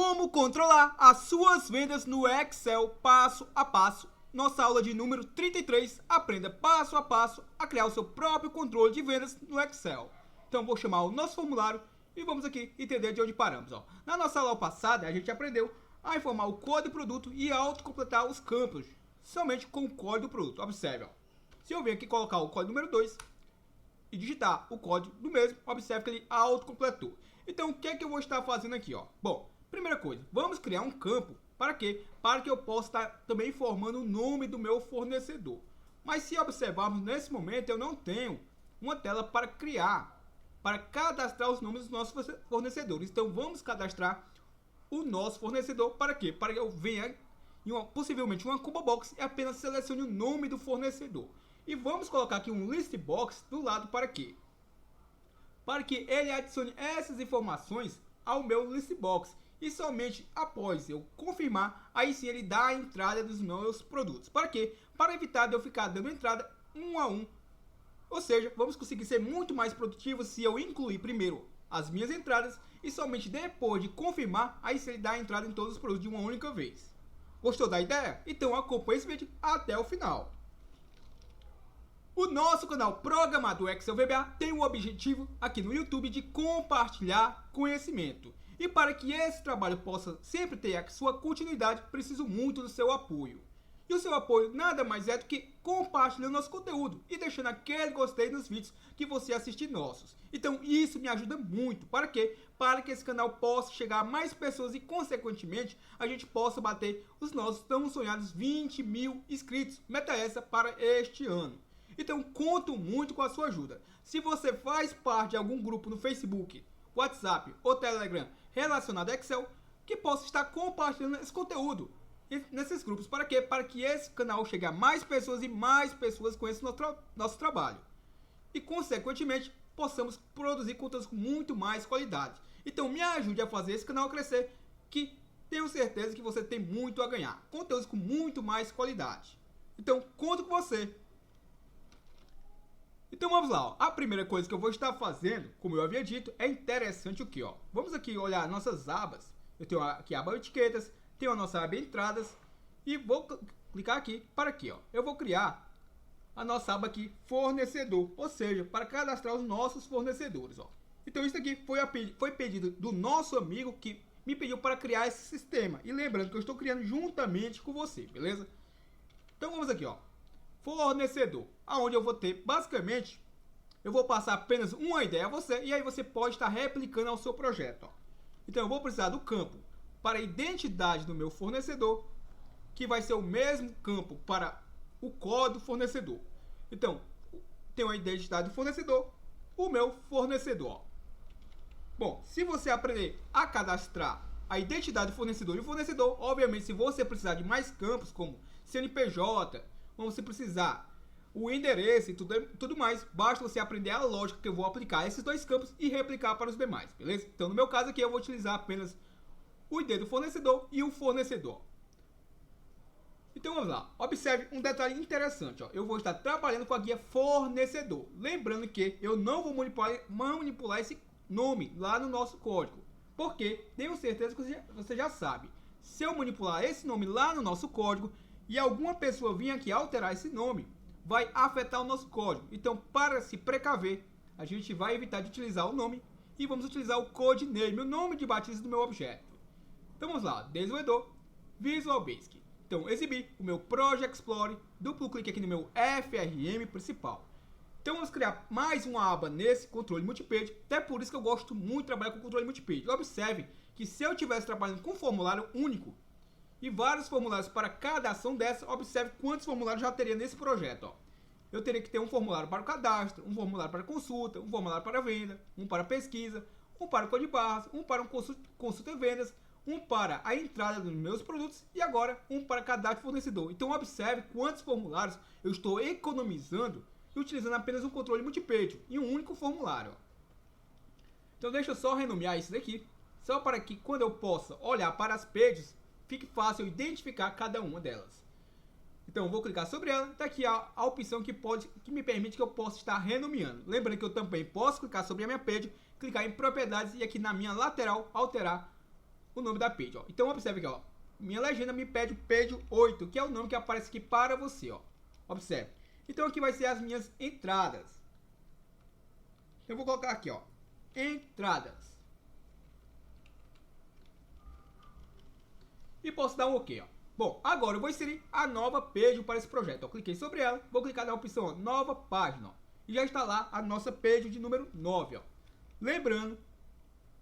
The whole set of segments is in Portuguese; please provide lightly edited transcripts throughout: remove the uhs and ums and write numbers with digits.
Como controlar as suas vendas no Excel passo a passo. Nossa aula de número 33, aprenda passo a passo a criar o seu próprio controle de vendas no Excel. Então vou chamar o nosso formulário e vamos aqui entender de onde paramos. Na nossa aula passada a gente aprendeu a informar o código do produto e autocompletar os campos, somente com o código do produto. Observe, se eu venho aqui colocar o código número 2 e digitar o código do mesmo, observe que ele autocompletou. Então o que é que eu vou estar fazendo aqui? Bom, primeira coisa, vamos criar um campo. Para quê? Para que eu possa estar também informando o nome do meu fornecedor. Mas se observarmos nesse momento, eu não tenho uma tela para cadastrar os nomes dos nossos fornecedores. Então vamos cadastrar o nosso fornecedor para quê? Para que eu venha em possivelmente uma combo box e apenas selecione o nome do fornecedor. E vamos colocar aqui um list box do lado para quê? Para que ele adicione essas informações ao meu list box. E somente após eu confirmar, aí sim ele dá a entrada dos meus produtos. Para quê? Para evitar de eu ficar dando entrada um a um. Ou seja, vamos conseguir ser muito mais produtivos se eu incluir primeiro as minhas entradas e somente depois de confirmar, aí sim ele dá a entrada em todos os produtos de uma única vez. Gostou da ideia? Então acompanhe esse vídeo até o final. O nosso canal Programador Excel VBA tem o objetivo aqui no YouTube de compartilhar conhecimento. E para que esse trabalho possa sempre ter a sua continuidade, preciso muito do seu apoio. E o seu apoio nada mais é do que compartilhando nosso conteúdo e deixando aquele gostei nos vídeos que você assistir nossos. Então isso me ajuda muito. Para quê? Para que esse canal possa chegar a mais pessoas e consequentemente a gente possa bater os nossos tão sonhados 20 mil inscritos. Meta essa para este ano. Então conto muito com a sua ajuda. Se você faz parte de algum grupo no Facebook, WhatsApp ou Telegram relacionado a Excel, que possa estar compartilhando esse conteúdo nesses grupos. Para quê? Para que esse canal chegue a mais pessoas e mais pessoas conheçam nosso trabalho. E consequentemente possamos produzir conteúdos com muito mais qualidade. Então me ajude a fazer esse canal crescer, que tenho certeza que você tem muito a ganhar. Conteúdos com muito mais qualidade. Então conto com você. Então vamos lá, a primeira coisa que eu vou estar fazendo, como eu havia dito, é interessante o que? Vamos aqui olhar nossas abas. Eu tenho aqui a aba etiquetas, tenho a nossa aba entradas e vou clicar aqui para aqui, eu vou criar a nossa aba aqui fornecedor, ou seja, para cadastrar os nossos fornecedores, Então isso aqui foi pedido do nosso amigo que me pediu para criar esse sistema. E lembrando que eu estou criando juntamente com você, beleza? Então vamos aqui, fornecedor, aonde eu vou ter, basicamente, eu vou passar apenas uma ideia a você e aí você pode estar replicando ao seu projeto. Então eu vou precisar do campo para a identidade do meu fornecedor, que vai ser o mesmo campo para o código fornecedor. Então, tenho a identidade do fornecedor, o meu fornecedor. Bom, se você aprender a cadastrar a identidade do fornecedor e o fornecedor, obviamente, se você precisar de mais campos, como CNPJ, vamos você precisar o endereço e tudo mais, basta você aprender a lógica que eu vou aplicar a esses dois campos e replicar para os demais, beleza? Então no meu caso aqui eu vou utilizar apenas o ID do fornecedor e o fornecedor. Então vamos lá, observe um detalhe interessante, eu vou estar trabalhando com a guia fornecedor, lembrando que eu não vou manipular esse nome lá no nosso código, porque tenho certeza que você já sabe, se eu manipular esse nome lá no nosso código, e alguma pessoa vir aqui alterar esse nome, vai afetar o nosso código. Então, para se precaver, a gente vai evitar de utilizar o nome e vamos utilizar o codename, o nome de batismo do meu objeto. Então vamos lá, desenvolvedor, Visual Basic. Então, exibir o meu Project Explorer, duplo clique aqui no meu FRM principal. Então vamos criar mais uma aba nesse controle multipage, até por isso que eu gosto muito de trabalhar com controle multipage. Observe que se eu estivesse trabalhando com um formulário único, e vários formulários para cada ação dessa, observe quantos formulários já teria nesse projeto. Eu teria que ter um formulário para o cadastro, um formulário para consulta, um formulário para venda, um para pesquisa, um para o código de barras, um para um consulta e vendas, um para a entrada dos meus produtos e agora um para cadastro fornecedor. Então observe quantos formulários eu estou economizando e utilizando apenas um controle multipage em um único formulário. Então deixa eu só renomear isso daqui, só para que quando eu possa olhar para as pages, fique fácil identificar cada uma delas. Então eu vou clicar sobre ela, está aqui a opção que me permite que eu possa estar renomeando. Lembrando que eu também posso clicar sobre a minha page, clicar em propriedades e aqui na minha lateral alterar o nome da page, ó. Então observe aqui, ó. Minha legenda me pede o page 8, que é o nome que aparece aqui para você, ó. Observe. Então aqui vai ser as minhas entradas. Eu vou colocar aqui, ó, entradas. E posso dar um OK, ó. Bom, agora eu vou inserir a nova page para esse projeto. Eu cliquei sobre ela, vou clicar na opção, ó, nova página, ó, e já está lá a nossa page de número 9, ó. Lembrando,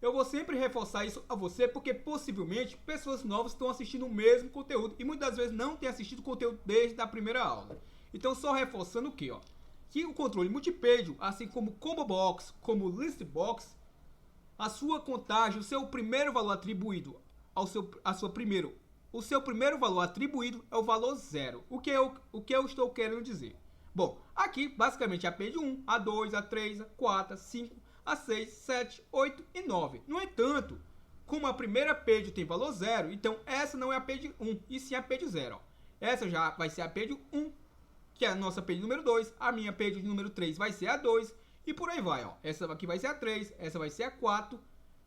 eu vou sempre reforçar isso a você, porque possivelmente pessoas novas estão assistindo o mesmo conteúdo e muitas vezes não têm assistido o conteúdo desde a primeira aula. Então só reforçando o que, ó? Que o controle multipage, assim como Combo Box, como List Box, a sua contagem, o seu primeiro valor atribuído o seu primeiro valor atribuído é o valor 0. O que eu estou querendo dizer? Bom, aqui basicamente a page 1, a 2, a 3, a 4, a 5, a 6, 7, 8 e 9. No entanto, como a primeira page tem valor 0, então essa não é a page 1, e sim a page 0. Ó. Essa já vai ser a page 1, que é a nossa page número 2, a minha page número 3 vai ser a 2, e por aí vai. Ó. Essa aqui vai ser a 3, essa vai ser a 4,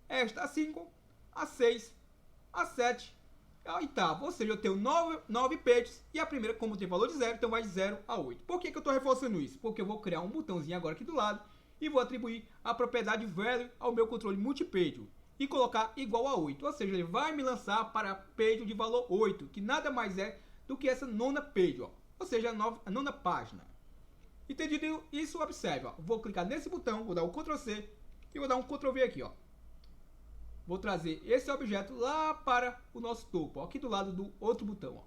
esta a 5, a 6, a 7, a oitava. Ou seja, eu tenho 9 pages, e a primeira, como tem valor de 0, então vai de 0 a 8. Por que eu estou reforçando isso? Porque eu vou criar um botãozinho agora aqui do lado, e vou atribuir a propriedade value ao meu controle multipage e colocar igual a 8. Ou seja, ele vai me lançar para a page de valor 8, que nada mais é do que essa nona page, ó. Ou seja, a nona página. Entendido isso, observe, ó. Vou clicar nesse botão, vou dar um Ctrl C e vou dar um Ctrl V aqui, ó. Vou trazer esse objeto lá para o nosso topo, ó, aqui do lado do outro botão, ó.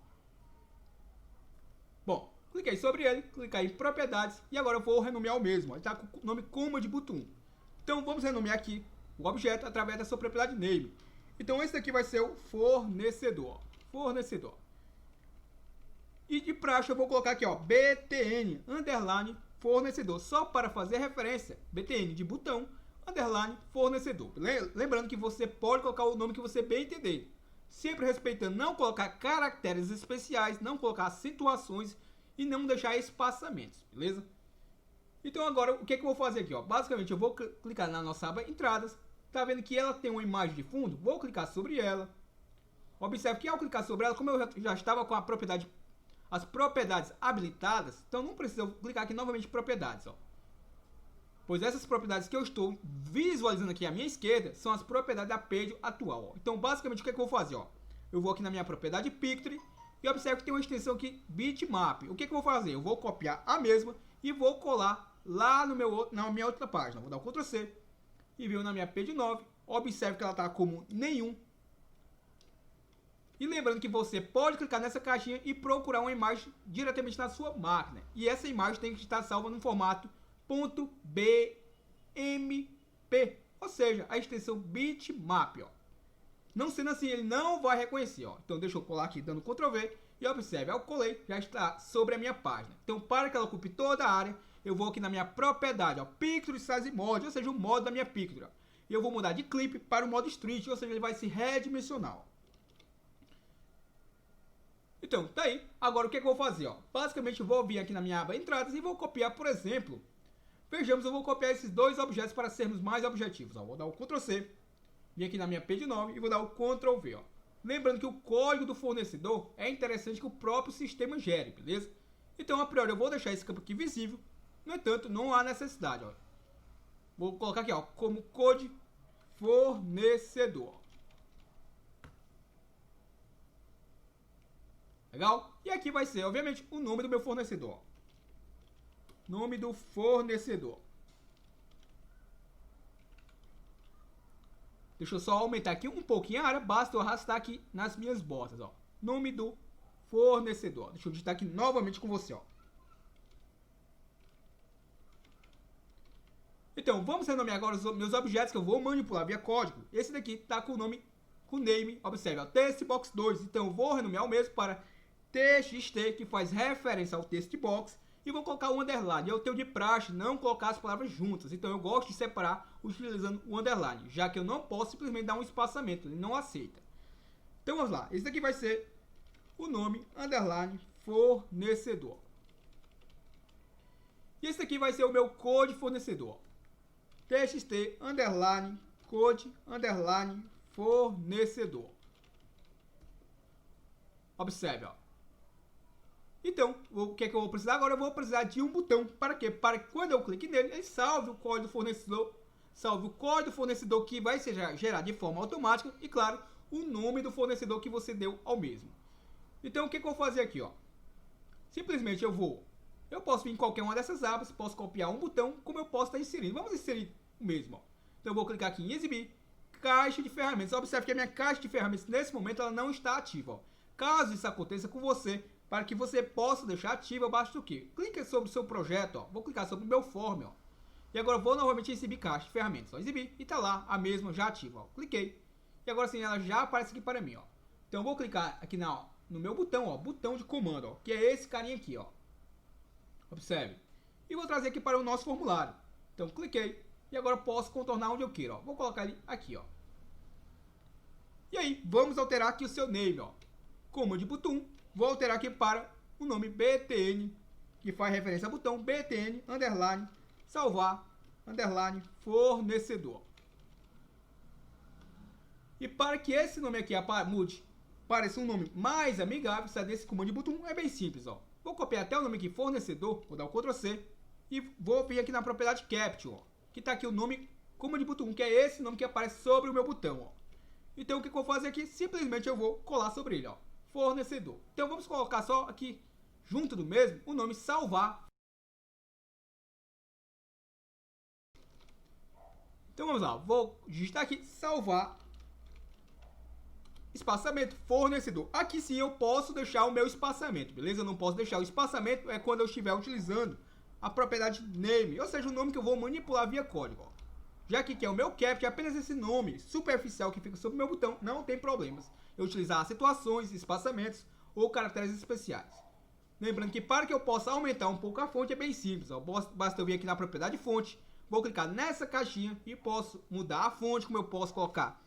Bom, cliquei sobre ele, clicar em propriedades e agora eu vou renomear o mesmo. Ele está com o nome Command Button. Então vamos renomear aqui o objeto através da sua propriedade name. Então esse daqui vai ser o fornecedor. Fornecedor. E de praxe eu vou colocar aqui, ó, btn underline fornecedor, só para fazer referência. Btn de botão underline fornecedor. Lembrando que você pode colocar o nome que você bem entender. Sempre respeitando não colocar caracteres especiais, não colocar situações e não deixar espaçamentos, beleza? Então agora o que eu vou fazer aqui, ó? Basicamente eu vou clicar na nossa aba entradas. Tá vendo que ela tem uma imagem de fundo? Vou clicar sobre ela. Observe que ao clicar sobre ela, como eu já estava com as propriedades habilitadas, então não precisa clicar aqui novamente em propriedades, ó. Pois essas propriedades que eu estou visualizando aqui à minha esquerda são as propriedades da page atual, ó. Então basicamente o que eu vou fazer, ó? Eu vou aqui na minha propriedade Picture e observe que tem uma extensão aqui bitmap. O que eu vou fazer? Eu vou copiar a mesma e vou colar lá na minha outra página. Vou dar o Ctrl C e venho na minha page 9. Observe que ela está como nenhum. E lembrando que você pode clicar nessa caixinha e procurar uma imagem diretamente na sua máquina. E essa imagem tem que estar salva no formato .bmp, ou seja, a extensão bitmap, ó. Não sendo assim, ele não vai reconhecer, ó. Então deixa eu colar aqui dando Ctrl V e observe, ao colei, já está sobre a minha página. Então para que ela ocupe toda a área, eu vou aqui na minha propriedade, ó, Picture Size Mode, ou seja, o modo da minha Picture, ó. E eu vou mudar de clip para o modo Street, ou seja, ele vai ser redimensional. Então, tá aí. Agora o que eu vou fazer, ó? Basicamente eu vou vir aqui na minha aba entradas e vou copiar, por exemplo, vejamos, eu vou copiar esses dois objetos para sermos mais objetivos, ó. Vou dar o Ctrl C, vir aqui na minha page 9 e vou dar o Ctrl V, ó. Lembrando que o código do fornecedor é interessante que o próprio sistema gere, beleza? Então, a priori, eu vou deixar esse campo aqui visível. No entanto, não há necessidade, ó. Vou colocar aqui, ó, como code fornecedor. Legal? E aqui vai ser, obviamente, o nome do meu fornecedor. Nome do fornecedor. Deixa eu só aumentar aqui um pouquinho a área. Basta eu arrastar aqui nas minhas botas, ó. Nome do fornecedor. Deixa eu digitar aqui novamente com você, ó. Então, vamos renomear agora os meus objetos que eu vou manipular via código. Esse daqui tá com o nome, com o name, observe, ó, TextBox2. Então, eu vou renomear o mesmo para TXT, que faz referência ao textbox, e vou colocar o underline. Eu tenho de praxe não colocar as palavras juntas, então eu gosto de separar utilizando o underline, já que eu não posso simplesmente dar um espaçamento, ele não aceita. Então vamos lá, esse daqui vai ser o nome underline fornecedor. E esse daqui vai ser o meu code fornecedor. TXT underline code underline fornecedor. Observe, ó. Então, o que é que eu vou precisar agora? Eu vou precisar de um botão. Para quê? Para que quando eu clique nele, ele salve o código do fornecedor. Salve o código do fornecedor que vai ser gerado de forma automática. E, claro, o nome do fornecedor que você deu ao mesmo. Então, o que é que eu vou fazer aqui, ó? Simplesmente eu posso vir em qualquer uma dessas abas, posso copiar um botão, como eu posso estar inserindo. Vamos inserir o mesmo, ó. Então, eu vou clicar aqui em exibir, caixa de ferramentas. Observe que a minha caixa de ferramentas, nesse momento, ela não está ativa, ó. Caso isso aconteça com você, para que você possa deixar ativa, basta o quê? Clique sobre o seu projeto, ó. Vou clicar sobre o meu form, ó. E agora eu vou novamente exibir caixa de ferramentas, ó. Exibir, e tá lá a mesma já ativa, ó. Cliquei. E agora sim, ela já aparece aqui para mim, ó. Então, eu vou clicar aqui no meu botão, ó. Botão de comando, ó. Que é esse carinha aqui, ó. Observe. E vou trazer aqui para o nosso formulário. Então, cliquei. E agora posso contornar onde eu queira, ó. Vou colocar ele aqui, ó. E aí, vamos alterar aqui o seu name, ó. Comando de botão. Vou alterar aqui para o nome BTN, que faz referência ao botão BTN, underline, salvar, underline, fornecedor. E para que esse nome aqui mude, pareça um nome mais amigável, sai desse comando de botão, é bem simples, ó. Vou copiar até o nome aqui, fornecedor, vou dar o Ctrl C, e vou vir aqui na propriedade Caption, ó, que está aqui o nome comando de botão, que é esse nome que aparece sobre o meu botão, ó. Então, o que eu vou fazer aqui? Simplesmente eu vou colar sobre ele, ó. Fornecedor. Então, vamos colocar só aqui, junto do mesmo, o nome salvar. Então, vamos lá. Vou digitar aqui, salvar, espaçamento, fornecedor. Aqui sim eu posso deixar o meu espaçamento, beleza? Eu não posso deixar o espaçamento, é quando eu estiver utilizando a propriedade name, ou seja, o nome que eu vou manipular via código, ó. Já que é o meu captcha, apenas esse nome superficial que fica sobre o meu botão, não tem problemas eu utilizar situações, espaçamentos ou caracteres especiais. Lembrando que para que eu possa aumentar um pouco a fonte é bem simples, ó. Basta eu vir aqui na propriedade fonte, vou clicar nessa caixinha e posso mudar a fonte, como eu posso colocar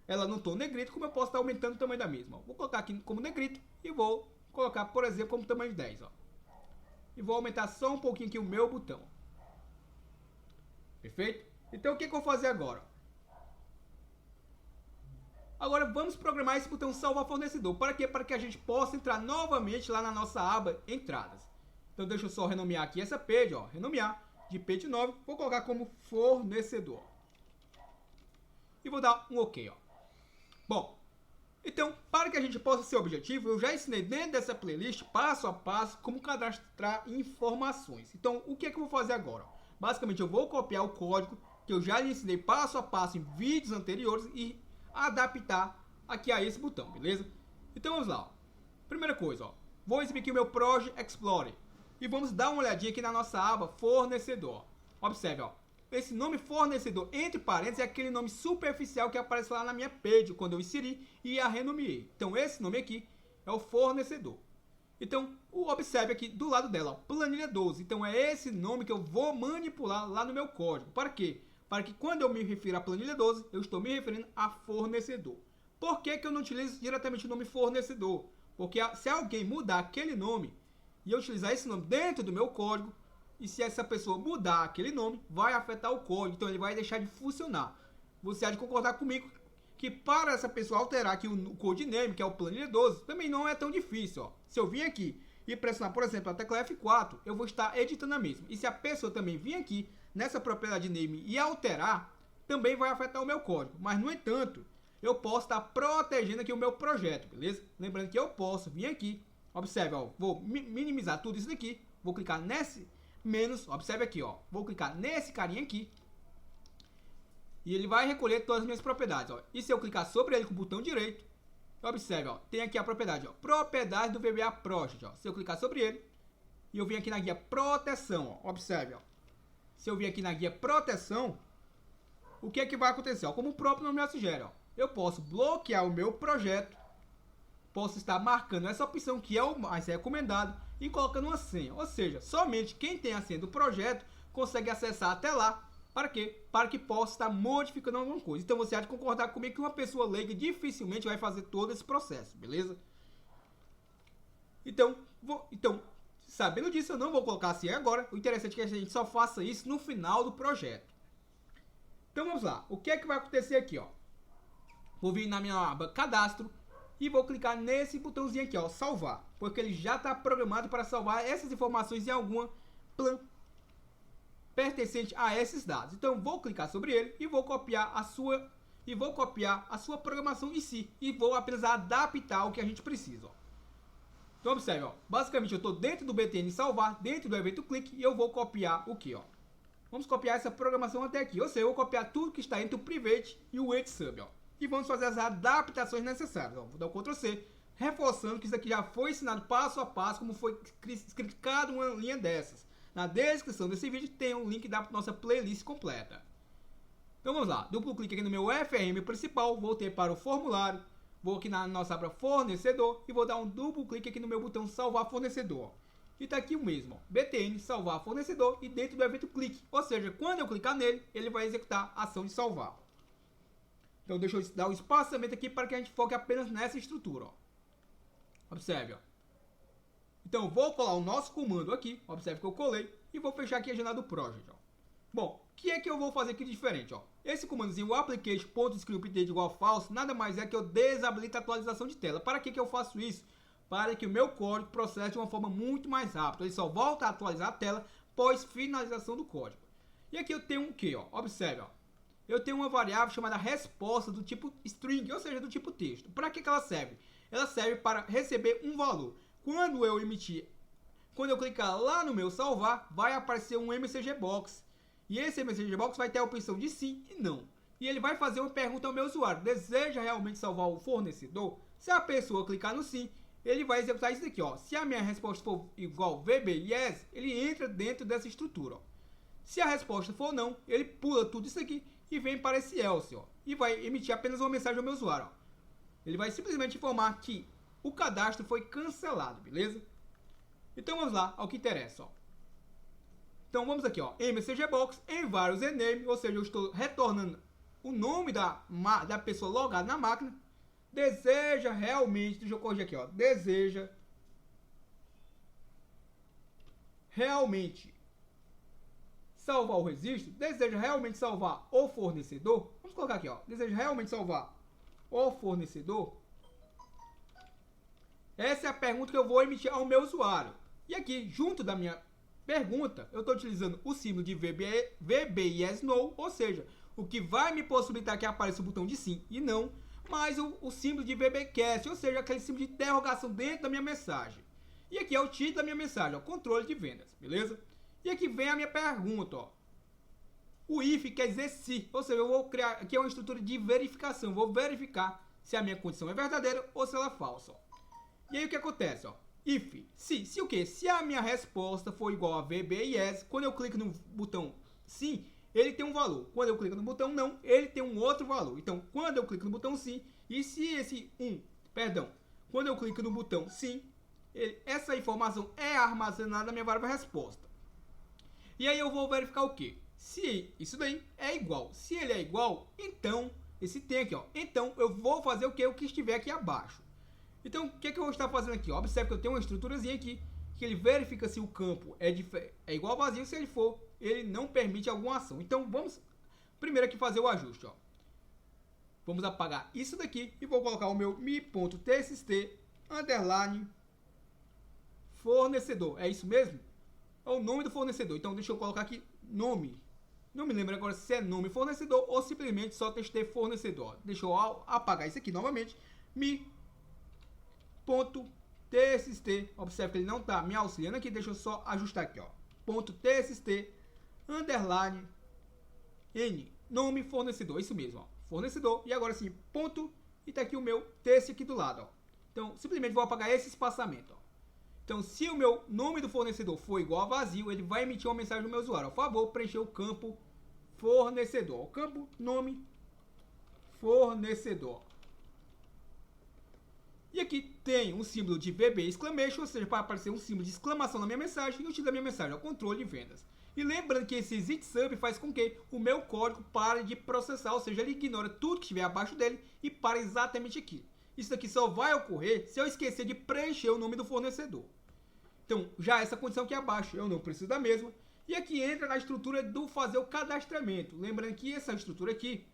ela no tom negrito, como eu posso estar aumentando o tamanho da mesma, ó. Vou colocar aqui como negrito e vou colocar, por exemplo, como tamanho de 10, ó. E vou aumentar só um pouquinho aqui o meu botão. Perfeito? Então, o que eu vou fazer agora? Agora, vamos programar esse botão salvar fornecedor. Para quê? Para que a gente possa entrar novamente lá na nossa aba entradas. Então, deixa eu só renomear aqui essa page, ó. Renomear de page 9. Vou colocar como fornecedor. E vou dar um OK, ó. Bom, então, para que a gente possa ser objetivo, eu já ensinei dentro dessa playlist, passo a passo, como cadastrar informações. Então, o que é que eu vou fazer agora? Basicamente, eu vou copiar o código que eu já lhe ensinei passo a passo em vídeos anteriores e adaptar aqui a esse botão, beleza? Então, vamos lá, ó. Primeira coisa, ó. Vou exibir aqui o meu Project Explorer e vamos dar uma olhadinha aqui na nossa aba fornecedor. Observe, ó. Esse nome fornecedor, entre parênteses, é aquele nome superficial que aparece lá na minha page quando eu inseri e a renomeei. Então, esse nome aqui é o fornecedor. Então, observe aqui do lado dela, ó, planilha 12. Então, é esse nome que eu vou manipular lá no meu código. Para quê? Para que quando eu me refiro à planilha 12, eu estou me referindo a fornecedor. Por que eu não utilizo diretamente o nome fornecedor? Porque se alguém mudar aquele nome e eu utilizar esse nome dentro do meu código, e se essa pessoa mudar aquele nome, vai afetar o código, então ele vai deixar de funcionar. Você há de concordar comigo que para essa pessoa alterar aqui o codename, que é o planilha 12, também não é tão difícil, ó. Se eu vir aqui e pressionar, por exemplo, a tecla F4, eu vou estar editando a mesma. E se a pessoa também vir aqui nessa propriedade name e alterar, também vai afetar o meu código. Mas, no entanto, eu posso estar protegendo aqui o meu projeto, beleza? Lembrando que eu posso vir aqui, observe, ó, vou minimizar tudo isso daqui, vou clicar nesse menos, observe aqui, ó, vou clicar nesse carinha aqui e ele vai recolher todas as minhas propriedades, ó. E se eu clicar sobre ele com o botão direito, observe, ó, tem aqui a propriedade, ó, propriedade do VBA Project, ó. Se eu clicar sobre ele e eu vim aqui na guia proteção, ó, observe, ó. Se eu vir aqui na guia proteção, o que é que vai acontecer? Ó, como o próprio nome já sugere, ó, eu posso bloquear o meu projeto, posso estar marcando essa opção que é o mais recomendado e colocando uma senha. Ou seja, somente quem tem a senha do projeto consegue acessar até lá. Para quê? Para que possa estar modificando alguma coisa. Então você há de concordar comigo que uma pessoa leiga dificilmente vai fazer todo esse processo, beleza? Então, sabendo disso, eu não vou colocar a senha agora. O interessante é que a gente só faça isso no final do projeto. Então vamos lá. O que é que vai acontecer aqui, ó? Vou vir na minha aba cadastro e vou clicar nesse botãozinho aqui, ó, salvar, porque ele já está programado para salvar essas informações em alguma plan pertencente a esses dados. Então vou clicar sobre ele e vou copiar a sua programação em si e vou apenas adaptar o que a gente precisa, ó. Então observe, ó, basicamente eu estou dentro do btn salvar, dentro do evento click, e eu vou copiar o que, ó? Vamos copiar essa programação até aqui, ou seja, eu vou copiar tudo que está entre o private e o wait_sub, ó. E vamos fazer as adaptações necessárias, ó. Vou dar o Ctrl C, reforçando que isso aqui já foi ensinado passo a passo, como foi escrito cada uma linha dessas. Na descrição desse vídeo tem um link da nossa playlist completa. Então vamos lá, duplo clique aqui no meu FRM principal, voltei para o formulário, vou aqui na nossa aba fornecedor e vou dar um duplo clique aqui no meu botão salvar fornecedor. E tá aqui o mesmo, ó, btn salvar fornecedor e dentro do evento clique, ou seja, quando eu clicar nele, ele vai executar a ação de salvar. Então deixa eu dar um espaçamento aqui para que a gente foque apenas nessa estrutura, ó. Observe, ó. Então vou colar o nosso comando aqui, observe que eu colei, e vou fechar aqui a janela do project, ó. Bom, o que é que eu vou fazer aqui de diferente, ó? Esse comandozinho, o application.script igual false, nada mais é que eu desabilito a atualização de tela. Para que eu faço isso? Para que o meu código processe de uma forma muito mais rápida. Ele só volta a atualizar a tela após finalização do código. E aqui eu tenho o que, ó? Observe, ó. Eu tenho uma variável chamada resposta do tipo string, ou seja, do tipo texto. Para que ela serve? Ela serve para receber um valor. Quando eu clicar lá no meu salvar, vai aparecer um MCG Box. E esse MCG Box vai ter a opção de sim e não. E ele vai fazer uma pergunta ao meu usuário. Deseja realmente salvar o fornecedor? Se a pessoa clicar no sim, ele vai executar isso daqui, ó. Se a minha resposta for igual VB Yes, ele entra dentro dessa estrutura, ó. Se a resposta for não, ele pula tudo isso aqui e vem para esse else, ó. E vai emitir apenas uma mensagem ao meu usuário, ó. Ele vai simplesmente informar que o cadastro foi cancelado, beleza? Então vamos lá ao que interessa, ó. Então vamos aqui, ó, MCG Box, em vários ename, ou seja, eu estou retornando o nome da pessoa logada na máquina. Deseja realmente, deixa eu corrigir aqui, ó, deseja realmente salvar o registro, deseja realmente salvar o fornecedor. Vamos colocar aqui, ó, deseja realmente salvar o fornecedor. Essa é a pergunta que eu vou emitir ao meu usuário. E aqui, junto da minha pergunta, eu estou utilizando o símbolo de VB Yes No, ou seja, o que vai me possibilitar que apareça o botão de sim e não, mais o símbolo de VBCast, ou seja, aquele símbolo de interrogação dentro da minha mensagem. E aqui é o título da minha mensagem, ó, controle de vendas, beleza? E aqui vem a minha pergunta, ó. O if quer dizer se, ou seja, eu vou criar, aqui é uma estrutura de verificação, vou verificar se a minha condição é verdadeira ou se ela é falsa, ó. E aí o que acontece, ó? If, se o quê? Se a minha resposta for igual a VB Yes, quando eu clico no botão sim, ele tem um valor. Quando eu clico no botão não, ele tem um outro valor. Então, quando eu clico no botão sim, e se quando eu clico no botão sim, essa informação é armazenada na minha variável resposta. E aí eu vou verificar o quê? Se isso daí é igual. Se ele é igual, então, esse tem aqui, ó. Então, eu vou fazer o quê? O que estiver aqui abaixo. Então, o que eu vou estar fazendo aqui? Observe que eu tenho uma estruturazinha aqui, que ele verifica se o campo é igual ao vazio. Se ele for, ele não permite alguma ação. Então, vamos primeiro aqui fazer o ajuste, ó. Vamos apagar isso daqui e vou colocar o meu mi.txt underline fornecedor. É isso mesmo? É o nome do fornecedor. Então, deixa eu colocar aqui nome. Não me lembro agora se é nome fornecedor ou simplesmente só txt fornecedor. Deixa eu apagar isso aqui novamente. Mi.txt, observe que ele não está me auxiliando aqui, deixa eu só ajustar aqui, ó. .txt underline n, nome fornecedor, isso mesmo, ó, fornecedor, e agora sim, ponto, e tá aqui o meu texto aqui do lado, ó. Então, simplesmente vou apagar esse espaçamento, ó. Então, se o meu nome do fornecedor for igual a vazio, ele vai emitir uma mensagem no meu usuário, por favor, preencher o campo fornecedor, o campo nome fornecedor. E aqui tem um símbolo de VB exclamation, ou seja, para aparecer um símbolo de exclamação na minha mensagem, e o título da minha mensagem é o controle de vendas. E lembrando que esse exit_sub faz com que o meu código pare de processar, ou seja, ele ignora tudo que estiver abaixo dele e para exatamente aqui. Isso daqui só vai ocorrer se eu esquecer de preencher o nome do fornecedor. Então, já essa condição aqui abaixo, eu não preciso da mesma. E aqui entra na estrutura do fazer o cadastramento. Lembrando que essa estrutura aqui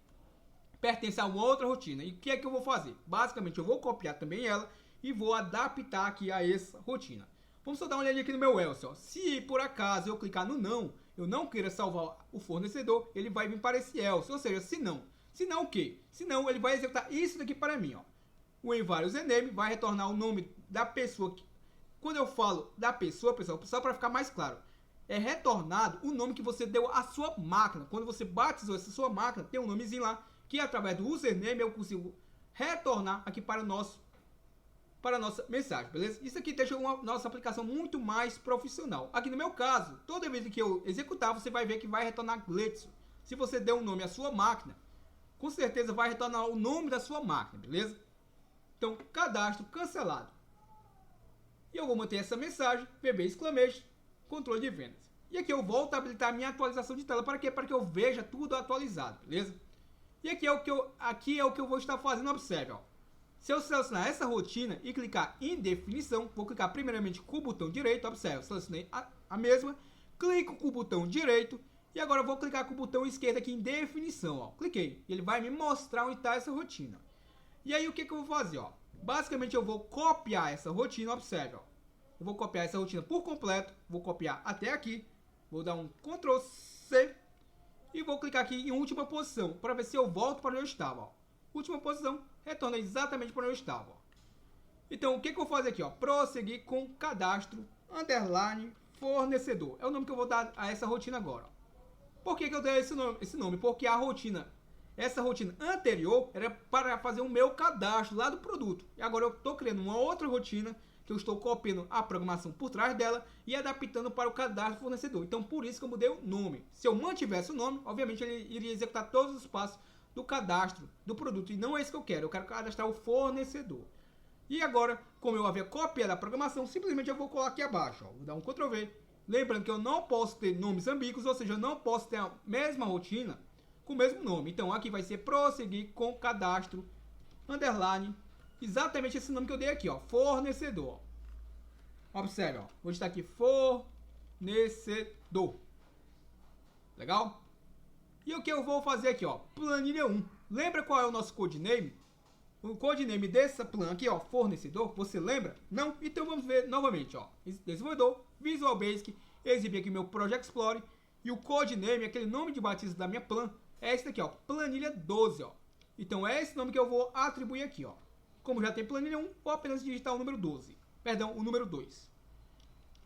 pertence a uma outra rotina. E o que é que eu vou fazer? Basicamente, eu vou copiar também ela e vou adaptar aqui a essa rotina. Vamos só dar uma olhadinha aqui no meu else. Ó. Se por acaso eu clicar no não, eu não queira salvar o fornecedor, ele vai vir para esse else. Ou seja, se não o quê? Se não, ele vai executar isso daqui para mim. Ó. O environName vai retornar o nome da pessoa. Quando eu falo da pessoa, pessoal, só para ficar mais claro, é retornado o nome que você deu à sua máquina. Quando você batizou essa sua máquina, tem um nomezinho lá, que através do username eu consigo retornar aqui para a nossa mensagem, beleza? Isso aqui deixa a nossa aplicação muito mais profissional. Aqui no meu caso, toda vez que eu executar, você vai ver que vai retornar Gletson. Se você der um nome à sua máquina, com certeza vai retornar o nome da sua máquina, beleza? Então, cadastro cancelado. E eu vou manter essa mensagem, VB exclamation, controle de vendas. E aqui eu volto a habilitar a minha atualização de tela. Para quê? Para que eu veja tudo atualizado, beleza? E aqui é o que eu vou estar fazendo, observe, ó. Se eu selecionar essa rotina e clicar em definição, vou clicar primeiramente com o botão direito, observe, eu selecionei a mesma, clico com o botão direito e agora eu vou clicar com o botão esquerdo aqui em definição, ó. Cliquei, ele vai me mostrar onde está essa rotina. E aí o que eu vou fazer, ó? Basicamente eu vou copiar essa rotina, observe, ó. Eu vou copiar essa rotina por completo, vou copiar até aqui, vou dar um Ctrl C e vou clicar aqui em última posição para ver se eu volto para onde eu estava, ó. Última posição, retorna exatamente para onde eu estava, ó. Então o que eu vou fazer aqui, ó? Prosseguir com cadastro underline fornecedor. É o nome que eu vou dar a essa rotina agora, ó. Por que eu dei esse nome? Porque essa rotina anterior era para fazer o meu cadastro lá do produto. E agora eu estou criando uma outra rotina que eu estou copiando a programação por trás dela e adaptando para o cadastro fornecedor. Então por isso que eu mudei o nome. Se eu mantivesse o nome, obviamente ele iria executar todos os passos do cadastro do produto. E não é isso que eu quero cadastrar o fornecedor. E agora, como eu havia copiado a programação, simplesmente eu vou colar aqui abaixo. Ó. Vou dar um Ctrl V. Lembrando que eu não posso ter nomes ambíguos, ou seja, eu não posso ter a mesma rotina com o mesmo nome. Então aqui vai ser prosseguir com cadastro, underline, exatamente esse nome que eu dei aqui, ó, fornecedor. Observe, ó, vou digitar aqui fornecedor. Legal? E o que eu vou fazer aqui, ó, planilha 1. Lembra qual é o nosso codename? O codename dessa plan aqui, ó, fornecedor, você lembra? Não? Então vamos ver novamente, ó, desenvolvedor, Visual Basic, exibir aqui meu Project Explorer e o codename, aquele nome de batismo da minha plan, é esse daqui, ó, planilha 12, ó. Então é esse nome que eu vou atribuir aqui, ó. Como já tem planilha 1, vou apenas digitar o número 12. Perdão, o número 2.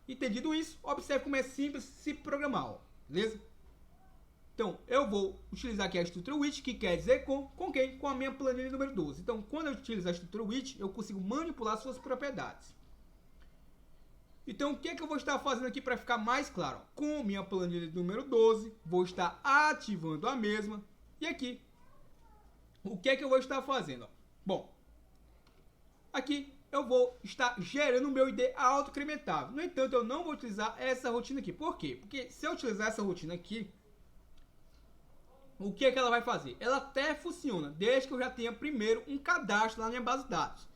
Entendido isso, observe como é simples se programar, ó. Beleza? Então, eu vou utilizar aqui a estrutura which, que quer dizer com quem? Com a minha planilha número 12. Então, quando eu utilizo a estrutura which, eu consigo manipular suas propriedades. Então, o que é que eu vou estar fazendo aqui para ficar mais claro? Com minha planilha número 12, vou estar ativando a mesma. E aqui, o que é que eu vou estar fazendo? Bom, aqui eu vou estar gerando o meu ID autoincrementável. No entanto, eu não vou utilizar essa rotina aqui. Por quê? Porque se eu utilizar essa rotina aqui, o que é que ela vai fazer? Ela até funciona, desde que eu já tenha primeiro um cadastro lá na minha base de dados.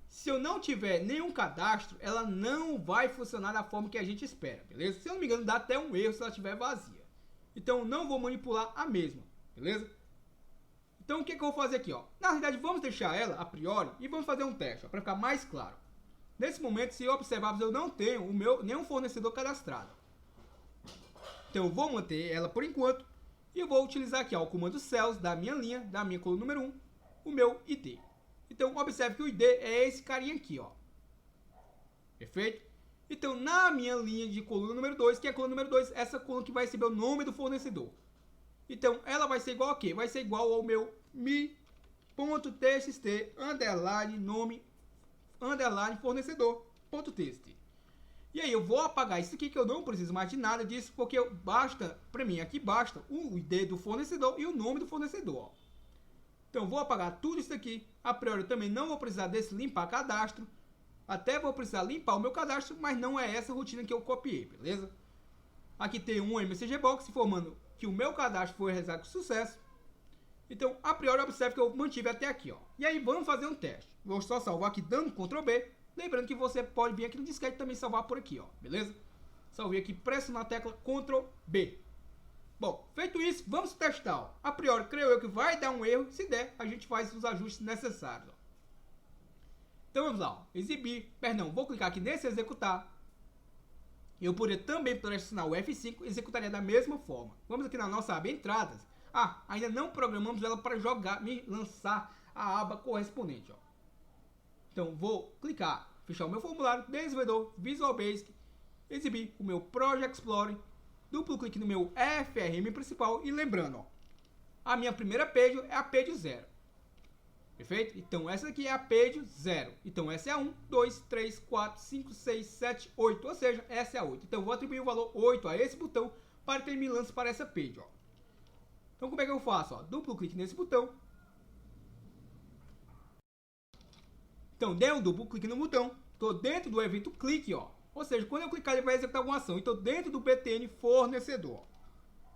Se eu não tiver nenhum cadastro, ela não vai funcionar da forma que a gente espera, beleza? Se eu não me engano, dá até um erro se ela estiver vazia. Então, não vou manipular a mesma, beleza? Então, o que eu vou fazer aqui, ó? Na realidade, vamos deixar ela a priori e vamos fazer um teste, para ficar mais claro. Nesse momento, se observarmos, eu não tenho nenhum fornecedor cadastrado. Então, eu vou manter ela por enquanto e eu vou utilizar aqui, ó, o comando cells da minha linha, da minha coluna número 1, o meu ID. Então, observe que o ID é esse carinha aqui, ó. Perfeito? Então, na minha linha de coluna número 2, que é a coluna número 2, essa coluna que vai receber o nome do fornecedor. Então, ela vai ser igual a quê? Vai ser igual ao meu mi.txt, underline, nome, underline, fornecedor.txt. E aí, eu vou apagar isso aqui, que eu não preciso mais de nada disso, porque basta, para mim, aqui basta o ID do fornecedor e o nome do fornecedor, ó. Então, vou apagar tudo isso aqui. A priori, eu também não vou precisar desse limpar cadastro. Até vou precisar limpar o meu cadastro, mas não é essa rotina que eu copiei, beleza? Aqui tem um MCG Box informando que o meu cadastro foi realizado com sucesso. Então, a priori, observe que eu mantive até aqui, ó. E aí, vamos fazer um teste. Vou só salvar aqui dando Ctrl B. Lembrando que você pode vir aqui no disquete e também salvar por aqui, ó. Beleza? Salvei aqui, presso na tecla Ctrl B. Bom, feito isso, vamos testar. Ó. A priori, creio eu que vai dar um erro. Se der, a gente faz os ajustes necessários. Ó. Então vamos lá. Ó. Exibir. Perdão, vou clicar aqui nesse executar. Eu poderia também pressionar o F5 e executaria da mesma forma. Vamos aqui na nossa aba entradas. Ah, ainda não programamos ela para jogar, me lançar a aba correspondente. Ó. Então vou clicar, fechar o meu formulário, desenvolvedor, Visual Basic, exibir o meu Project Explorer, duplo clique no meu FRM principal e lembrando, ó, a minha primeira page é a page 0. Perfeito? Então essa aqui é a page 0. Então essa é a 1, 2, 3, 4, 5, 6, 7, 8. Ou seja, essa é a 8. Então eu vou atribuir o valor 8 a esse botão para que ele me lance para essa page. Ó. Então como é que eu faço? Ó? Duplo clique nesse botão. Então dei um duplo clique no botão. Estou dentro do evento clique. Ó. Ou seja, quando eu clicar ele vai executar alguma ação. Então dentro do btn fornecedor.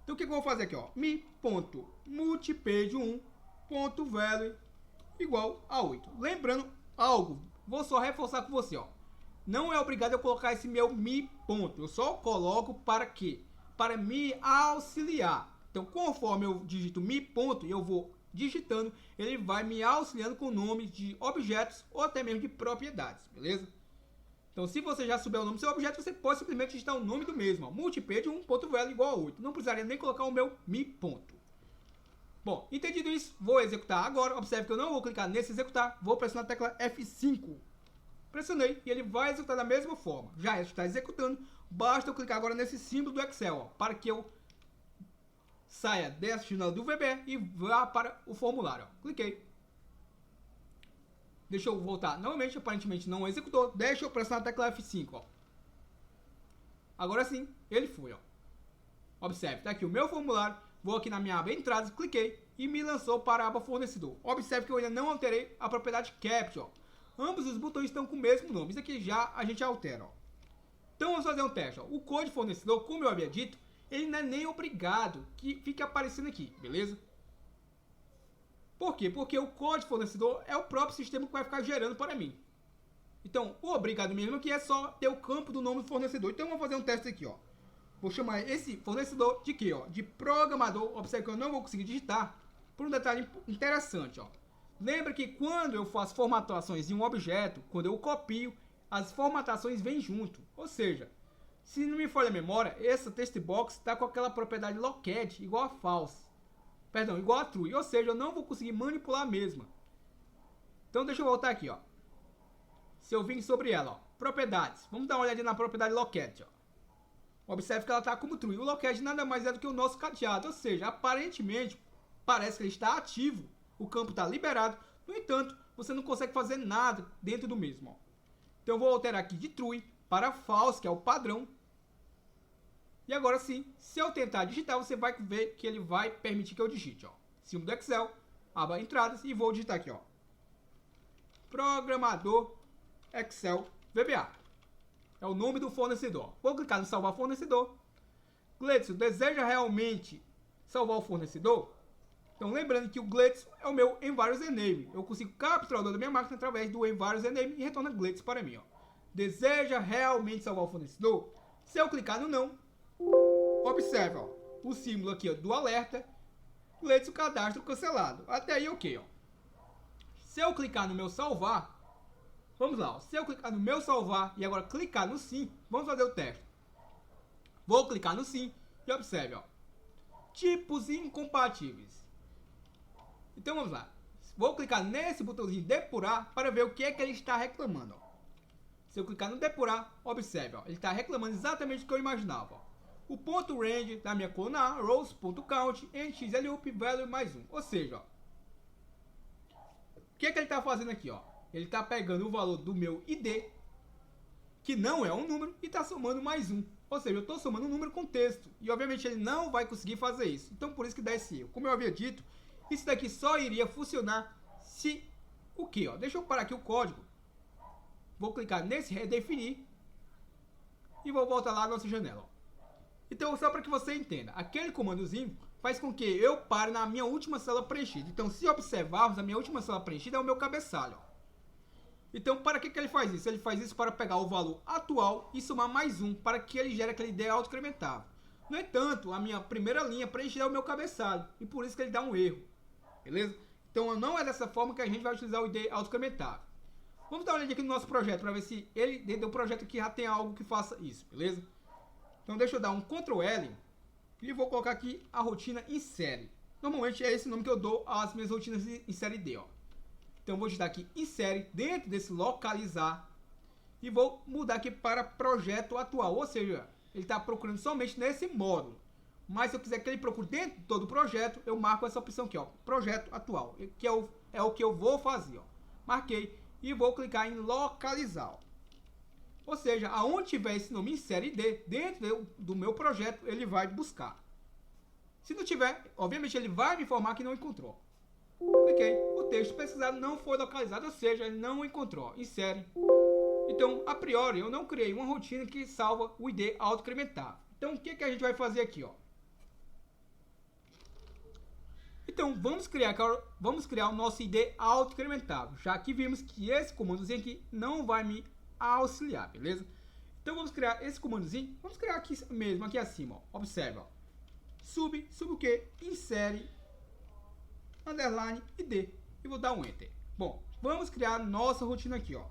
Então o que eu vou fazer aqui? Ó? mi.multipage1.value igual a 8. Lembrando algo, vou só reforçar com você, ó. Não é obrigado eu colocar esse meu mi ponto. Eu só coloco para quê? Para me auxiliar. Então, conforme eu digito mi ponto, eu vou digitando, ele vai me auxiliando com nomes de objetos ou até mesmo de propriedades, beleza? Então, se você já souber o nome do seu objeto, você pode simplesmente digitar o nome do mesmo, ó. Multipage1.value igual a 8. Não precisaria nem colocar o meu mi ponto. Bom, entendido isso, vou executar agora. Observe que eu não vou clicar nesse executar, vou pressionar a tecla F5. Pressionei e ele vai executar da mesma forma. Já está executando, basta eu clicar agora nesse símbolo do Excel, ó, para que eu saia dessa janela do VB e vá para o formulário. Ó. Cliquei. Deixa eu voltar novamente, aparentemente não executou. Deixa eu pressionar a tecla F5. Ó. Agora sim, ele foi. Ó. Observe, está aqui o meu formulário. Vou aqui na minha aba entradas, cliquei e me lançou para a aba fornecedor. Observe que eu ainda não alterei a propriedade capture. Ó. Ambos os botões estão com o mesmo nome. Isso aqui já a gente altera. Ó. Então vamos fazer um teste. Ó. O código fornecedor, como eu havia dito, ele não é nem obrigado que fique aparecendo aqui, beleza? Por quê? Porque o código fornecedor é o próprio sistema que vai ficar gerando para mim. Então, o obrigado mesmo aqui é só ter o campo do nome do fornecedor. Então vamos fazer um teste aqui, ó. Vou chamar esse fornecedor de quê? Ó? De programador. Observe que eu não vou conseguir digitar por um detalhe interessante. Ó. Lembra que quando eu faço formatações em um objeto, quando eu copio, as formatações vêm junto. Ou seja, se não me falha a memória, essa text box está com aquela propriedade locat igual a false. Perdão, igual a true. Ou seja, eu não vou conseguir manipular a mesma. Então deixa eu voltar aqui. Ó. Se eu vim sobre ela, ó. Propriedades. Vamos dar uma olhadinha na propriedade locat. Ó. Observe que ela está como true. O locat nada mais é do que o nosso cadeado. Ou seja, aparentemente, parece que ele está ativo. O campo está liberado. No entanto, você não consegue fazer nada dentro do mesmo. Ó. Então eu vou alterar aqui de true para false, que é o padrão. E agora sim, se eu tentar digitar, você vai ver que ele vai permitir que eu digite. Ó. Símbolo do Excel, aba entradas e vou digitar aqui. Ó. Programador Excel VBA. É o nome do fornecedor. Vou clicar no salvar fornecedor. Gleidson, deseja realmente salvar o fornecedor? Então lembrando que o Gleidson é o meu Environs Enable. Eu consigo capturar o dado da minha máquina através do Environs Enable e retorna Gleidson para mim. Ó. Deseja realmente salvar o fornecedor? Se eu clicar no não, observe ó, o símbolo aqui ó, do alerta. Gleidson cadastro cancelado. Até aí ok. Ó. Se eu clicar no meu salvar, vamos lá, ó. Se eu clicar no meu salvar e agora clicar no sim, vamos fazer o teste. Vou clicar no sim e observe, ó, tipos incompatíveis. Então vamos lá. Vou clicar nesse botãozinho depurar para ver o que é que ele está reclamando. Ó. Se eu clicar no depurar, observe, ó, ele está reclamando exatamente o que eu imaginava. Ó. O ponto range da minha coluna A, rows.count, nxloop, value mais 1. Ou seja, ó, o que é que ele está fazendo aqui? Ó? Ele está pegando o valor do meu ID, que não é um número, e está somando mais 1. Ou seja, eu estou somando um número com texto. E obviamente ele não vai conseguir fazer isso. Então por isso que dá esse erro. Como eu havia dito, isso daqui só iria funcionar se o que? Deixa eu parar aqui o código. Vou clicar nesse redefinir e vou voltar lá na nossa janela. Ó. Então só para que você entenda, aquele comandozinho faz com que eu pare na minha última célula preenchida. Então se observarmos, a minha última célula preenchida é o meu cabeçalho. Ó. Então para que ele faz isso? Ele faz isso para pegar o valor atual e somar mais 1 para que ele gere aquele ID autoincrementável. No entanto, a minha primeira linha preenchida é o meu cabeçalho, e por isso que ele dá um erro, beleza? Então não é dessa forma que a gente vai utilizar o ID autoincrementável. Vamos dar uma olhada aqui no nosso projeto, para ver se ele, dentro do projeto aqui, já tem algo que faça isso, beleza? Então deixa eu dar um Ctrl L, e vou colocar aqui a rotina em série. Normalmente é esse nome que eu dou às minhas rotinas em série D, ó. Então vou digitar aqui em série, dentro desse localizar, e vou mudar aqui para projeto atual, ou seja, ele está procurando somente nesse módulo. Mas se eu quiser que ele procure dentro de todo o projeto, eu marco essa opção aqui, ó, projeto atual, que é o que eu vou fazer, ó. Marquei e vou clicar em localizar, ó. Ou seja, aonde tiver esse nome em série D, dentro do meu projeto, ele vai buscar. Se não tiver, obviamente ele vai me informar que não encontrou. Cliquei, o texto pesquisado não foi localizado, ou seja, ele não encontrou. Insere. Então, a priori, eu não criei uma rotina que salva o ID autoincrementável. Então, o que a gente vai fazer aqui, ó? Então, vamos criar o nosso ID autoincrementável, já que vimos que esse comandozinho aqui não vai me auxiliar, beleza? Então, vamos criar esse comandozinho, vamos criar aqui mesmo, aqui acima, ó. Observa, ó. Sub o que? Insere, underline, ID. E vou dar um Enter. Bom, vamos criar nossa rotina aqui, ó.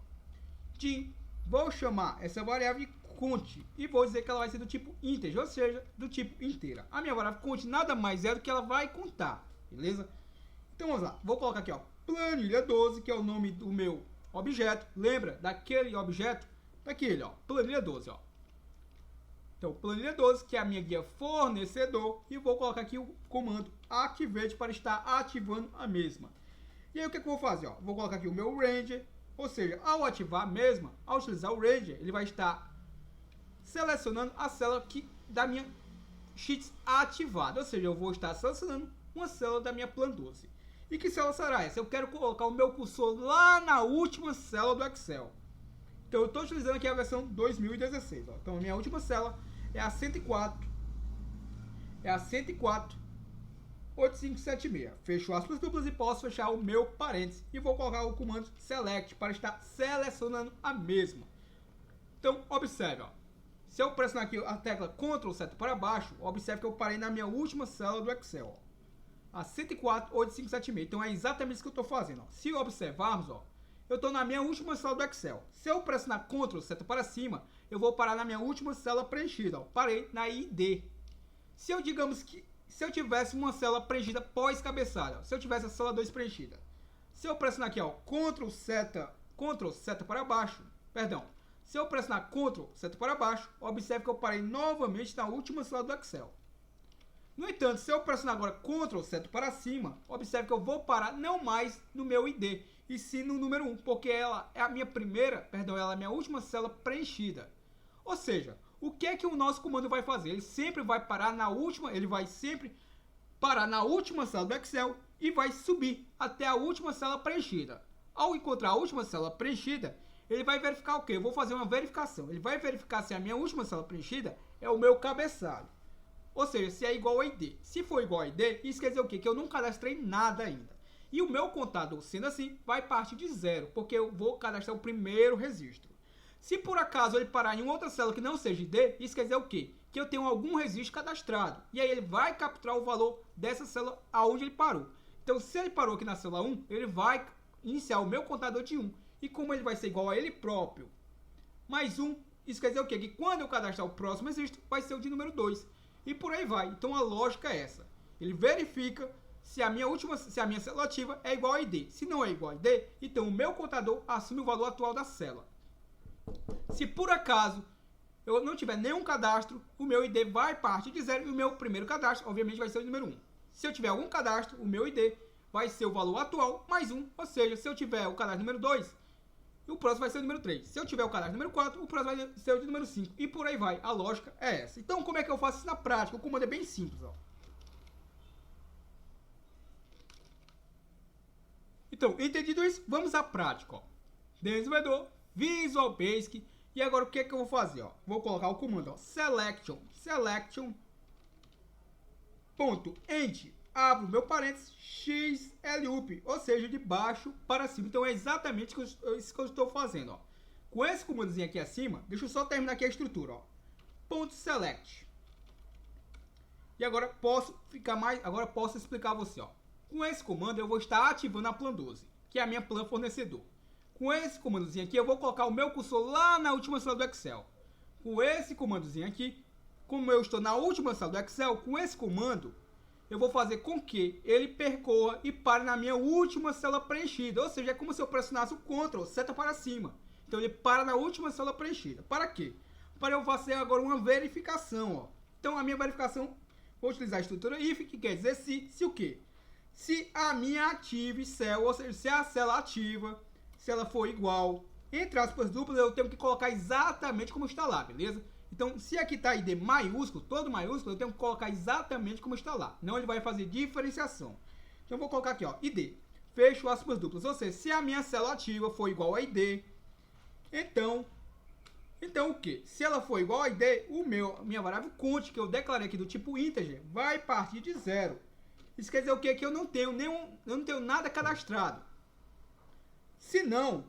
Vou chamar essa variável de count e vou dizer que ela vai ser do tipo integer, ou seja, do tipo inteira. A minha variável count nada mais é do que ela vai contar, beleza? Então vamos lá, vou colocar aqui, ó, planilha 12, que é o nome do meu objeto. Lembra daquele objeto? Daquele, ó, planilha 12, ó. Então, planilha 12, que é a minha guia fornecedor, e vou colocar aqui o comando activate para estar ativando a mesma. E aí o que eu vou fazer, ó? Vou colocar aqui o meu ranger. Ou seja, ao ativar a mesma, ao utilizar o Ranger, ele vai estar selecionando a célula da minha sheets ativada. Ou seja, eu vou estar selecionando uma célula da minha plan 12. E que célula será essa? Eu quero colocar o meu cursor lá na última célula do Excel. Então eu estou utilizando aqui a versão 2016. Ó. Então a minha última célula é a 104. É a 104.8576. Fecho aspas duplas e posso fechar o meu parênteses. E vou colocar o comando select para estar selecionando a mesma. Então, observe, ó. Se eu pressionar aqui a tecla Ctrl seta para baixo, observe que eu parei na minha última célula do Excel, ó. A 104.8576. Então é exatamente isso que eu estou fazendo, ó. Se observarmos, ó, eu estou na minha última célula do Excel. Se eu pressionar Ctrl seta para cima, eu vou parar na minha última célula preenchida, ó. Parei na ID. Se eu, digamos que se eu tivesse uma célula preenchida pós-cabeçalho, se eu tivesse a célula 2 preenchida, se eu pressionar aqui, ó, Ctrl seta para baixo, perdão, se eu pressionar Ctrl seta para baixo, observe que eu parei novamente na última célula do Excel. No entanto, se eu pressionar agora Ctrl seta para cima, observe que eu vou parar não mais no meu ID, e sim no número 1, porque ela é a minha primeira, perdão, ela é a minha última célula preenchida. Ou seja, o que é que o nosso comando vai fazer? Ele sempre vai parar na última, célula do Excel e vai subir até a última célula preenchida. Ao encontrar a última célula preenchida, ele vai verificar o quê? Eu vou fazer uma verificação. Ele vai verificar se a minha última célula preenchida é o meu cabeçalho. Ou seja, se é igual a ID. Se for igual a ID, isso quer dizer o quê? Que eu não cadastrei nada ainda. E o meu contador, sendo assim, vai partir de zero, porque eu vou cadastrar o primeiro registro. Se por acaso ele parar em outra célula que não seja ID, isso quer dizer o quê? Que eu tenho algum registro cadastrado. E aí ele vai capturar o valor dessa célula aonde ele parou. Então, se ele parou aqui na célula 1, ele vai iniciar o meu contador de 1. E como ele vai ser igual a ele próprio, mais 1, isso quer dizer o quê? Que quando eu cadastrar o próximo registro, vai ser o de número 2. E por aí vai. Então, a lógica é essa. Ele verifica se a minha célula ativa é igual a ID. Se não é igual a ID, então o meu contador assume o valor atual da célula. Se por acaso eu não tiver nenhum cadastro, o meu ID vai partir de zero e o meu primeiro cadastro, obviamente, vai ser o número 1. Se eu tiver algum cadastro, o meu ID vai ser o valor atual mais 1. Ou seja, se eu tiver o cadastro número 2, o próximo vai ser o número 3. Se eu tiver o cadastro número 4, o próximo vai ser o de número 5. E por aí vai. A lógica é essa. Então, como é que eu faço isso na prática? O comando é bem simples, ó. Então, entendido isso, vamos à prática, ó. Desenvolvedor, Visual Basic. E agora o que é que eu vou fazer, ó? Vou colocar o comando, ó, selection.end, abro meu parênteses, xloop, ou seja, de baixo para cima. Então é exatamente isso que eu estou fazendo, ó. Com esse comandozinho aqui acima, deixa eu só terminar aqui a estrutura, ó. Ponto .select. E agora posso explicar a você, ó. Com esse comando eu vou estar ativando a plan 12, que é a minha plan fornecedor. Com esse comandozinho aqui eu vou colocar o meu cursor lá na última célula do Excel. Com esse comandozinho aqui, como eu estou na última célula do Excel, com esse comando eu vou fazer com que ele percorra e pare na minha última célula preenchida. Ou seja, é como se eu pressionasse o Ctrl, seta para cima. Então ele para na última célula preenchida. Para quê? Para eu fazer agora uma verificação, ó. Então a minha verificação, vou utilizar a estrutura if, que quer dizer se o quê? Se a minha active cell, ou seja, se a célula ativa, se ela for igual, entre aspas duplas, eu tenho que colocar exatamente como está lá, beleza? Então, se aqui está ID maiúsculo, todo maiúsculo, eu tenho que colocar exatamente como está lá. Não ele vai fazer diferenciação. Então, eu vou colocar aqui, ó, ID. Fecho aspas duplas. Ou seja, se a minha célula ativa for igual a ID, então o que? Se ela for igual a ID, minha variável count, que eu declarei aqui do tipo integer, vai partir de 0. Isso quer dizer o quê? Que eu não tenho nada cadastrado. Se não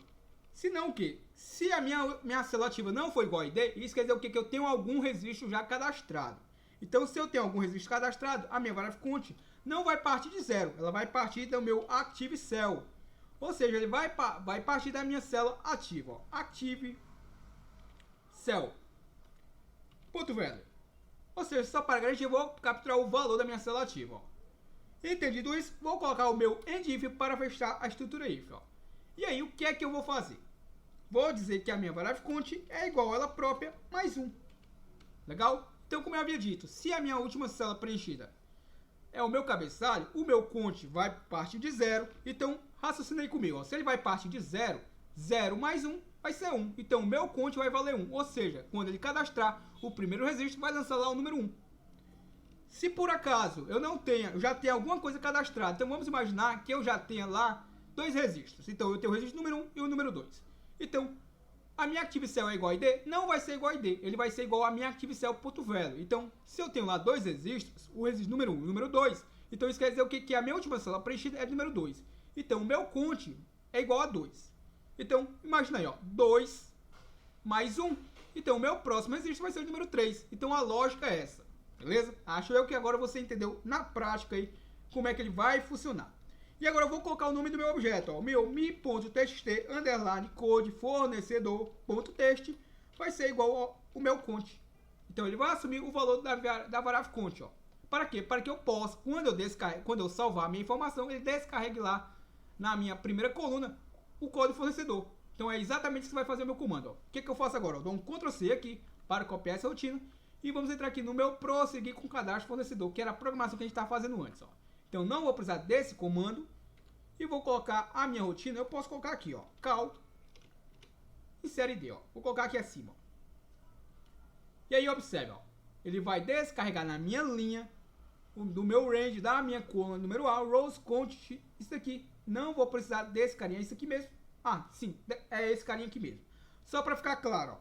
o quê? Se a minha célula ativa não for igual a ID, isso quer dizer o quê? Que eu tenho algum registro já cadastrado. Então, se eu tenho algum registro cadastrado, a minha variável count não vai partir de 0. Ela vai partir do meu active cell. Ou seja, ele vai partir da minha célula ativa. Ó. Active cell. Ponto velho. Ou seja, só para garantir, eu vou capturar o valor da minha célula ativa. Ó. Entendido isso, vou colocar o meu end-if para fechar a estrutura if. Ó. E aí, o que é que eu vou fazer? Vou dizer que a minha variável count é igual a ela própria mais 1. Legal? Então, como eu havia dito, se a minha última célula preenchida é o meu cabeçalho, o meu count vai partir de 0. Então, raciocina aí comigo. Ó. Se ele vai partir de 0, 0 mais 1 vai ser 1. Então, o meu count vai valer 1. Ou seja, quando ele cadastrar o primeiro registro, vai lançar lá o número 1. Se por acaso eu já tenho alguma coisa cadastrada, então vamos imaginar que eu já tenha lá 2 registros. Então, eu tenho o registro número 1 e o número 2. Então, a minha ActiveCell é igual a ID? Não vai ser igual a ID. Ele vai ser igual a minha ActiveCell.value. Então, se eu tenho lá 2 registros, o registro número 1 e o número 2, então isso quer dizer o quê? Que a minha última célula preenchida é número 2. Então, o meu count é igual a 2. Então, imagina aí, ó, 2 mais 1. Então, o meu próximo registro vai ser o número 3. Então, a lógica é essa. Beleza? Acho eu que agora você entendeu na prática aí como é que ele vai funcionar. E agora eu vou colocar o nome do meu objeto, ó, o meu mi.txt underline code fornecedor.txt vai ser igual ao meu count. Então ele vai assumir o valor da variável count, ó. Para quê? Para que eu possa, quando eu salvar a minha informação, ele descarregue lá na minha primeira coluna o código fornecedor. Então é exatamente isso que vai fazer o meu comando, ó. O que eu faço agora? Eu dou um Ctrl C aqui para copiar essa rotina e vamos entrar aqui no meu prosseguir com o cadastro fornecedor, que era a programação que a gente estava fazendo antes, ó. Então, não vou precisar desse comando e vou colocar a minha rotina. Eu posso colocar aqui, ó, cal insere ID, ó. Vou colocar aqui acima, ó. E aí, observe, ó. Ele vai descarregar na minha linha do meu range, da minha coluna número A, rows count, isso aqui. Não vou precisar desse carinha, isso aqui mesmo. Ah, sim, é esse carinha aqui mesmo. Só para ficar claro, ó.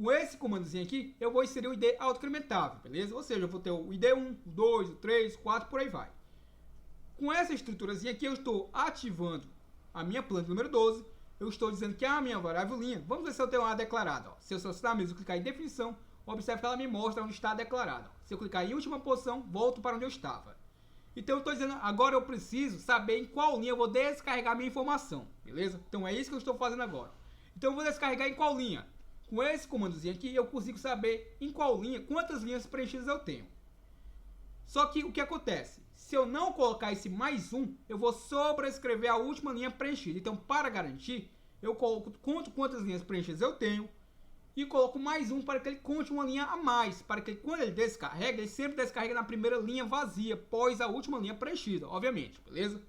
Com esse comandozinho aqui, eu vou inserir o ID autoincrementável, beleza? Ou seja, eu vou ter o ID 1, o 2, o 3, o 4, por aí vai. Com essa estruturazinha aqui, eu estou ativando a minha planta número 12. Eu estou dizendo que a minha variável linha, vamos ver se eu tenho uma declarada. Ó. Se eu selecionar mesmo e clicar em definição, observe que ela me mostra onde está declarada. Se eu clicar em última posição, volto para onde eu estava. Então eu estou dizendo, agora eu preciso saber em qual linha eu vou descarregar a minha informação. Beleza? Então é isso que eu estou fazendo agora. Então eu vou descarregar em qual linha? Com esse comandozinho aqui, eu consigo saber em qual linha, quantas linhas preenchidas eu tenho. Só que o que acontece? Se eu não colocar esse mais 1, eu vou sobrescrever a última linha preenchida. Então, para garantir, eu conto quantas linhas preenchidas eu tenho e coloco mais 1 para que ele conte uma linha a mais. Para que quando ele descarrega, ele sempre descarrega na primeira linha vazia, após a última linha preenchida, obviamente, beleza?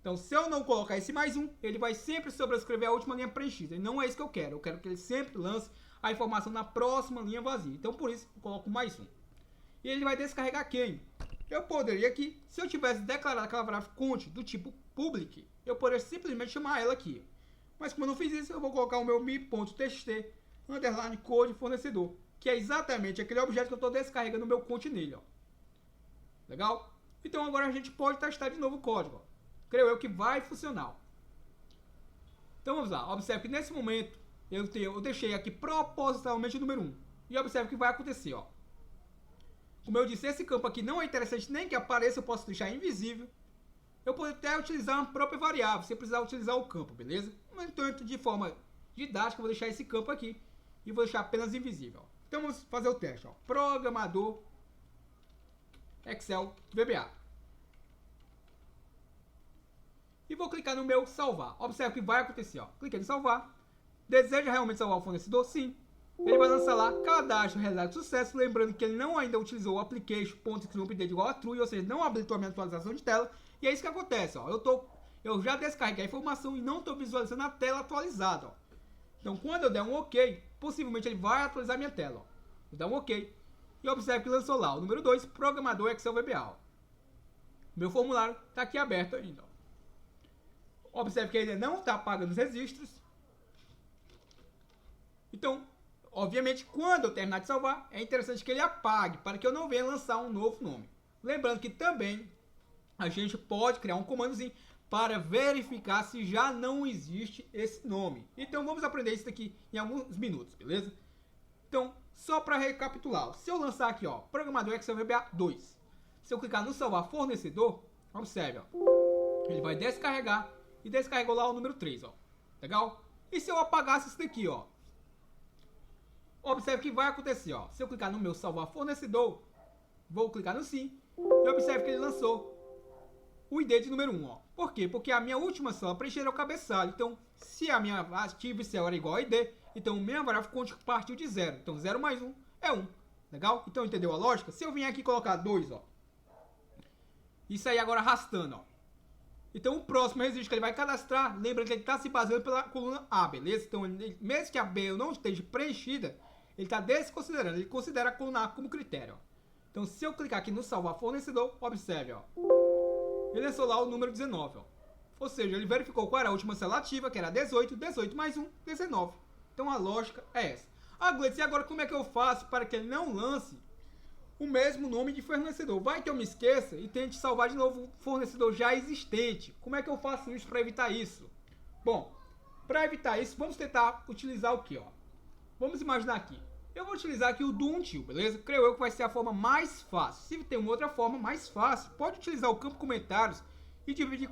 Então, se eu não colocar esse mais 1, ele vai sempre sobrescrever a última linha preenchida. E não é isso que eu quero. Eu quero que ele sempre lance a informação na próxima linha vazia. Então, por isso, eu coloco mais 1. E ele vai descarregar quem? Eu poderia aqui, se eu tivesse declarado aquela variável count do tipo public, eu poderia simplesmente chamar ela aqui. Mas como eu não fiz isso, eu vou colocar o meu mi.txt underline code fornecedor, que é exatamente aquele objeto que eu estou descarregando o meu count nele. Ó. Legal? Então agora a gente pode testar de novo o código. Ó. Creio eu que vai funcionar. Então vamos lá. Observe que nesse momento eu deixei aqui propositalmente o número 1. E observe o que vai acontecer. Ó. Como eu disse, esse campo aqui não é interessante nem que apareça, eu posso deixar invisível. Eu posso até utilizar uma própria variável, sem precisar utilizar o campo, beleza? No entanto, de forma didática, eu vou deixar esse campo aqui e vou deixar apenas invisível. Então vamos fazer o teste, ó. Programador Excel VBA. E vou clicar no meu salvar. Observe o que vai acontecer, ó. Cliquei em salvar. Deseja realmente salvar o fornecedor? Sim. Ele vai lançar lá, cadastro realizado de sucesso, lembrando que ele não ainda utilizou o application.update igual a true, ou seja, não habilitou a minha atualização de tela. E é isso que acontece, ó. Eu já descarreguei a informação e não estou visualizando a tela atualizada, ó. Então, quando eu der um OK, possivelmente ele vai atualizar minha tela, ó. Vou dar um OK. E observe que lançou lá o número 2, Programador Excel VBA, ó. Meu formulário está aqui aberto ainda, ó. Observe que ele não está apagando os registros. Então, obviamente, quando eu terminar de salvar, é interessante que ele apague, para que eu não venha lançar um novo nome. Lembrando que também a gente pode criar um comandozinho para verificar se já não existe esse nome. Então, vamos aprender isso daqui em alguns minutos, beleza? Então, só para recapitular, se eu lançar aqui, ó, Programador Excel VBA 2, se eu clicar no salvar fornecedor, observe, ó, ele vai descarregar e descarregou lá o número 3, ó. Legal? E se eu apagasse isso daqui, ó? Observe o que vai acontecer, ó. Se eu clicar no meu salvar fornecedor, vou clicar no sim, e observe que ele lançou o ID de número 1, ó. Por quê? Porque a minha última célula preenchida é o cabeçalho. Então, se a minha ativo cell era igual a ID, então minha variável partiu de 0. Então, 0 mais 1 é 1. Legal? Então, entendeu a lógica? Se eu vier aqui colocar 2, ó. Isso aí agora arrastando, ó. Então, o próximo registro que ele vai cadastrar, lembra que ele está se baseando pela coluna A, beleza? Então, mesmo que a B não esteja preenchida, ele está desconsiderando. Ele considera a coluna A como critério, ó. Então, se eu clicar aqui no salvar fornecedor, observe, ó. Ele lançou lá o número 19, ó. Ou seja, ele verificou qual era a última célula ativa, que era 18, 18 mais 1, 19. Então, a lógica é essa. Ah, Gleice, e agora como é que eu faço para que ele não lance o mesmo nome de fornecedor? Vai que eu me esqueça e tente salvar de novo o fornecedor já existente. Como é que eu faço isso para evitar isso? Bom, para evitar isso, vamos tentar utilizar o que, ó? Vamos imaginar aqui. Eu vou utilizar aqui o do until, beleza? Creio eu que vai ser a forma mais fácil. Se tem uma outra forma mais fácil, pode utilizar o campo comentários e dividir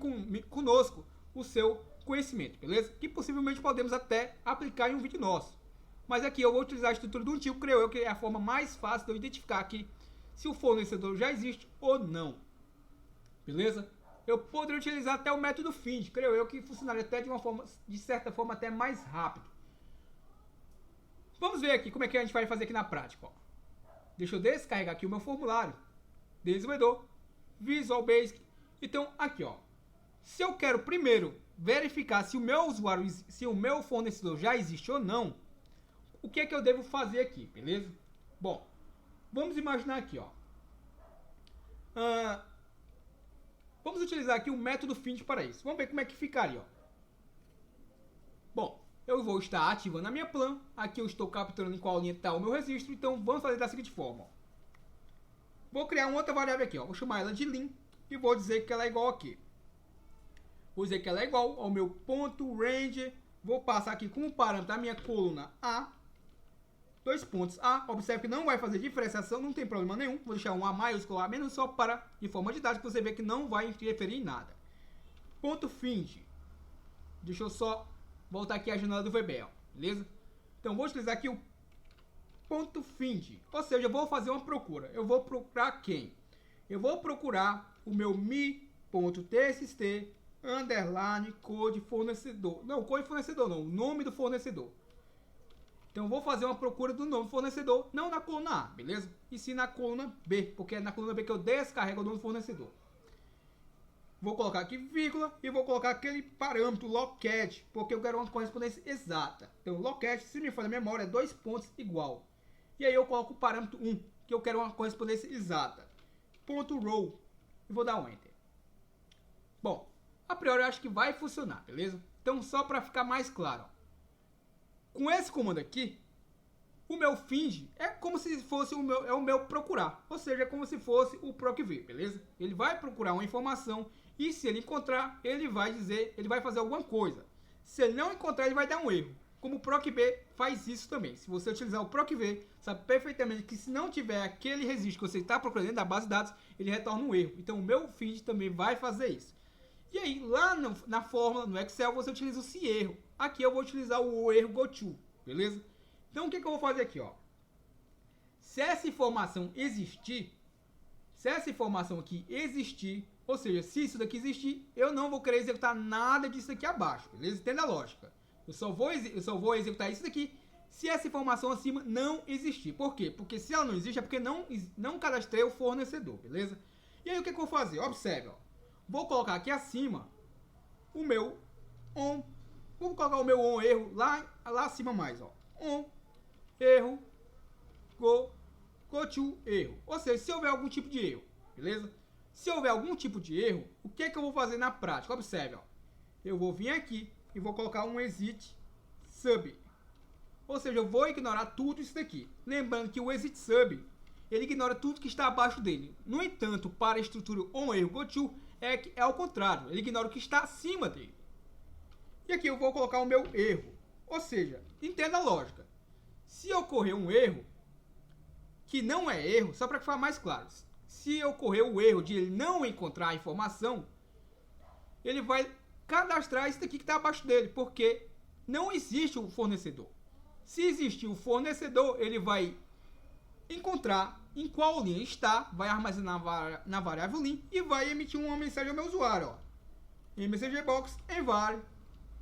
conosco o seu conhecimento, beleza? Que possivelmente podemos até aplicar em um vídeo nosso. Mas aqui eu vou utilizar a estrutura do until, creio eu que é a forma mais fácil de eu identificar aqui se o fornecedor já existe ou não. Beleza? Eu poderia utilizar até o método find, creio eu que funcionaria até de certa forma até mais rápido. Vamos ver aqui como é que a gente vai fazer aqui na prática, ó. Deixa eu descarregar aqui o meu formulário. Desenvolvedor, Visual Basic. Então, aqui, ó. Se eu quero primeiro verificar se o meu usuário, se o meu fornecedor já existe ou não, o que é que eu devo fazer aqui, beleza? Bom, vamos imaginar aqui, ó. Vamos utilizar aqui o método find para isso. Vamos ver como é que ficaria, ó. Bom, eu vou estar ativando a minha plan. Aqui eu estou capturando em qual linha está o meu registro. Então, vamos fazer da seguinte forma, ó. Vou criar uma outra variável aqui, ó. Vou chamar ela de lim e vou dizer que ela é igual aqui. Vou dizer que ela é igual ao meu ponto range. Vou passar aqui como parâmetro a minha coluna A. 2 pontos A. Observe que não vai fazer diferenciação, não tem problema nenhum. Vou deixar um A maiúsculo A menos só para, de forma didática, você ver que não vai interferir em nada. Ponto find. Deixa eu só voltar aqui a janela do VBA, beleza? Então, vou utilizar aqui o ponto find. Ou seja, eu vou fazer uma procura. Eu vou procurar quem? Eu vou procurar o meu mi.txt underline code fornecedor. Não, code fornecedor não, o nome do fornecedor. Então, eu vou fazer uma procura do nome do fornecedor, não na coluna A, beleza? E sim na coluna B, porque é na coluna B que eu descarrego o nome do fornecedor. Vou colocar aqui vírgula e vou colocar aquele parâmetro locate, porque eu quero uma correspondência exata. Então, locate, se me falha a memória, é 2 pontos igual. E aí eu coloco o parâmetro 1, que eu quero uma correspondência exata. Ponto row, e vou dar um enter. Bom, a priori eu acho que vai funcionar, beleza? Então, só para ficar mais claro, ó. Com esse comando aqui, o meu find é como se fosse o meu procurar. Ou seja, é como se fosse o procv, beleza? Ele vai procurar uma informação e se ele encontrar, ele vai dizer, ele vai fazer alguma coisa. Se ele não encontrar, ele vai dar um erro. como o PROC-V faz isso também. Se você utilizar o PROC-V, sabe perfeitamente que se não tiver aquele registro que você está procurando dentro da base de dados, ele retorna um erro. Então o meu feed também vai fazer isso. E aí, lá na fórmula, no Excel, você utiliza o se erro. Aqui eu vou utilizar o erro goto, beleza? Então o que eu vou fazer aqui, ó? Se essa informação aqui existir, ou seja, se isso daqui existir, eu não vou querer executar nada disso aqui abaixo, beleza? Entenda a lógica. Eu só vou executar isso daqui se essa informação acima não existir. Por quê? Porque se ela não existe é porque não cadastrei o fornecedor, beleza? E aí o que eu vou fazer? Observe, ó. Vou colocar aqui acima o meu on. Vou colocar o meu on erro lá acima mais, ó. On, erro, go to erro. Ou seja, se houver algum tipo de erro, beleza? Se houver algum tipo de erro, o que eu vou fazer na prática? Observe, ó. Eu vou vir aqui e vou colocar um exit sub. Ou seja, eu vou ignorar tudo isso daqui. Lembrando que o exit sub, ele ignora tudo que está abaixo dele. No entanto, para a estrutura on erro goto é ao contrário. Ele ignora o que está acima dele. E aqui eu vou colocar o meu erro. Ou seja, entenda a lógica. Se ocorrer um erro, que não é erro, só para ficar mais claro. Se ocorrer o erro de ele não encontrar a informação, ele vai cadastrar isso daqui que está abaixo dele, porque não existe o fornecedor. Se existir o fornecedor, ele vai encontrar em qual linha está, vai armazenar na variável lin e vai emitir uma mensagem ao meu usuário, ó. Em messagebox, envar,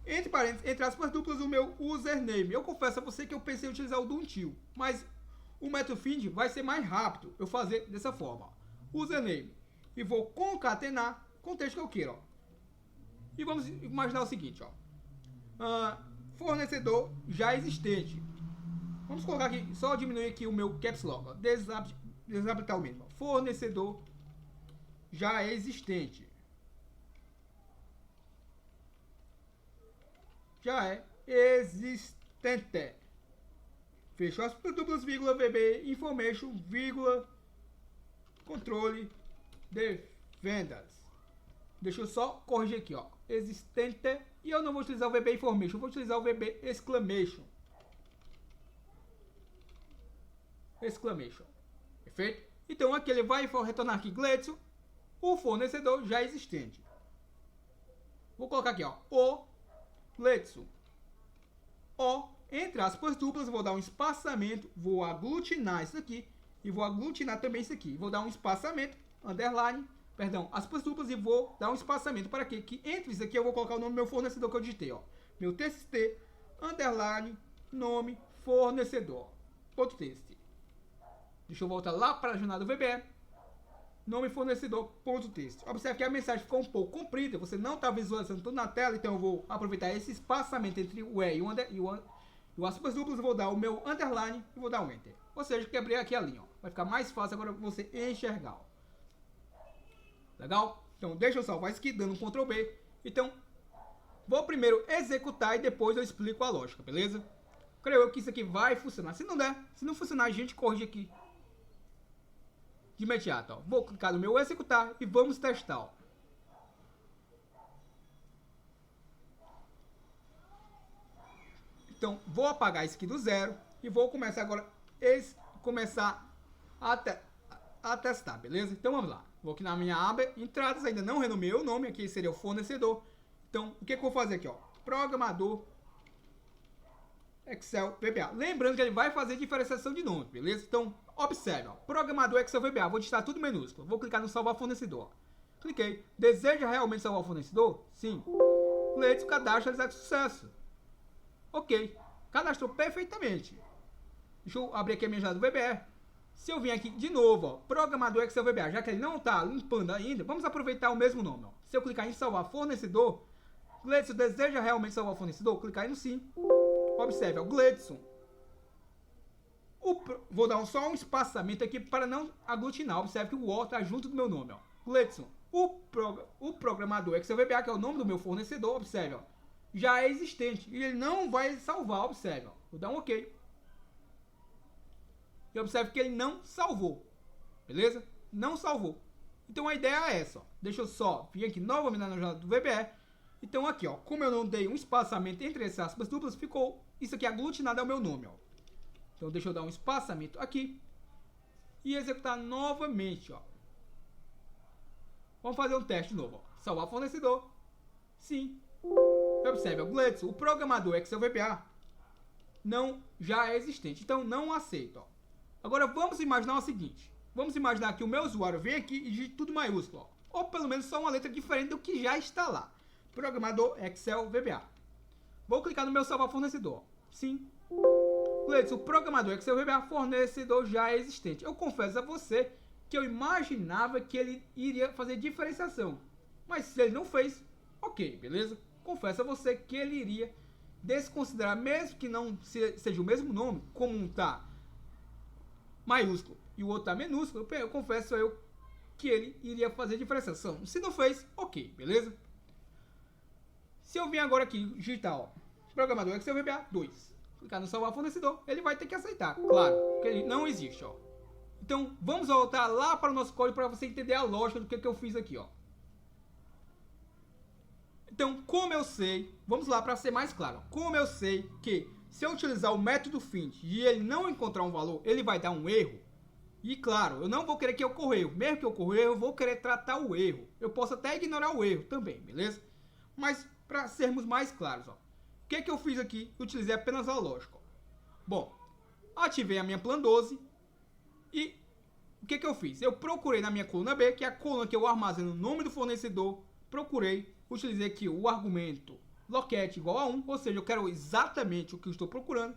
entre parênteses, entre aspas duplas, o meu username. Eu confesso a você que eu pensei em utilizar o do until, mas o método find vai ser mais rápido eu fazer dessa forma, ó. Username, e vou concatenar com o texto que eu quero, ó. E vamos imaginar o seguinte, ó. Fornecedor já existente. Vamos colocar aqui, só diminuir aqui o meu caps lock, ó. Desabilitar o mesmo, ó. Fornecedor já existente. Já é existente. Fechou as duplas, vírgula, VB, information, vírgula, controle de vendas. Deixa eu só corrigir aqui, ó. Existente. E eu não vou utilizar o VB information, eu vou utilizar o VB exclamation. Exclamation. Perfeito? Então aqui ele vai retornar aqui Gledson, o fornecedor já existente. Vou colocar aqui, ó. O Gledson. O, entre aspas duplas, vou dar um espaçamento, vou aglutinar isso aqui e vou aglutinar também isso aqui. Vou dar um espaçamento, underline, perdão, aspas duplas e vou dar um espaçamento para quê? Que entre isso aqui eu vou colocar o nome do meu fornecedor que eu digitei, ó. Meu txt, underline, nome, fornecedor. Ponto txt. Deixa eu voltar lá para a jornada do VBE. Nome fornecedor, ponto txt. Observe que a mensagem ficou um pouco comprida, você não está visualizando tudo na tela, então eu vou aproveitar esse espaçamento entre o E e o aspas duplas, eu vou dar o meu underline e vou dar um enter. Ou seja, quebrei aqui a linha, ó. Vai ficar mais fácil agora você enxergar, ó. Legal? Então deixa eu salvar isso aqui, dando um Ctrl B. Então, vou primeiro executar e depois eu explico a lógica, beleza? Creio eu que isso aqui vai funcionar. Se não der, se não funcionar, a gente corrige aqui de imediato, ó. Vou clicar no meu executar e vamos testar, ó. Então, vou apagar isso aqui do zero e vou começar agora a testar, beleza? Então, vamos lá. Vou aqui na minha aba entradas, ainda não renomeei o nome, aqui seria o fornecedor. Então, o que eu vou fazer aqui, ó? Programador Excel VBA. Lembrando que ele vai fazer diferenciação de nome, beleza? Então, observe, ó. Programador Excel VBA. Vou digitar tudo minúsculo. Vou clicar no salvar fornecedor. Cliquei. Deseja realmente salvar o fornecedor? Sim. Clique, cadastro, realizar de sucesso. Ok. Cadastrou perfeitamente. Deixa eu abrir aqui a minha janela do VBA. Se eu vim aqui de novo, ó, programador Excel VBA, já que ele não está limpando ainda, vamos aproveitar o mesmo nome, ó. Se eu clicar em salvar fornecedor, Gledson deseja realmente salvar o fornecedor? Clicar aí no sim. Observe, ó, Gledson. Vou dar só um espaçamento aqui para não aglutinar. Observe que o O está junto do meu nome, ó. Gledson. O programador Excel VBA, que é o nome do meu fornecedor, observe, ó, já é existente. E ele não vai salvar, observe, ó. Vou dar um OK. E observe que ele não salvou. Beleza? Não salvou. Então a ideia é essa, ó. Deixa eu só vir aqui novamente na jornada do VBE Então aqui, ó, como eu não dei um espaçamento entre essas aspas duplas, ficou isso aqui aglutinado ao meu nome, ó. Então deixa eu dar um espaçamento aqui e executar novamente, ó. Vamos fazer um teste de novo, ó. Salvar fornecedor. Sim. Observe, ó, Gladson, o programador Excel VBA não já é existente, então não aceito, ó. Agora vamos imaginar o seguinte. Vamos imaginar que o meu usuário vem aqui e digite tudo maiúsculo, ó. Ou pelo menos só uma letra diferente do que já está lá. Programador Excel VBA. Vou clicar no meu salvar fornecedor. Sim. Gladson, o programador Excel VBA fornecedor já é existente. Eu confesso a você que eu imaginava que ele iria fazer diferenciação. Mas se ele não fez, ok, beleza? Confesso a você que ele iria desconsiderar, mesmo que não seja o mesmo nome, como um tá maiúsculo e o outro tá minúsculo, eu confesso que ele iria fazer diferenciação. Se não fez, ok, beleza? Se eu vir agora aqui digitar, ó, programador Excel VBA 2, clicar no salvar fornecedor, ele vai ter que aceitar, claro, porque ele não existe, ó. Então, vamos voltar lá para o nosso código para você entender a lógica do que eu fiz aqui, ó. Então, como eu sei, vamos lá para ser mais claro, como eu sei que se eu utilizar o método find e ele não encontrar um valor, ele vai dar um erro. E claro, eu não vou querer que ocorra erro, mesmo que ocorra erro, eu vou querer tratar o erro. Eu posso até ignorar o erro também, beleza? Mas para sermos mais claros, ó, o que eu fiz aqui? Utilizei apenas a lógica, ó. Bom, ativei a minha plan 12 e o que eu fiz? Eu procurei na minha coluna B, que é a coluna que eu armazeno o nome do fornecedor, procurei, utilizei aqui o argumento locate igual a 1, ou seja, eu quero exatamente o que eu estou procurando.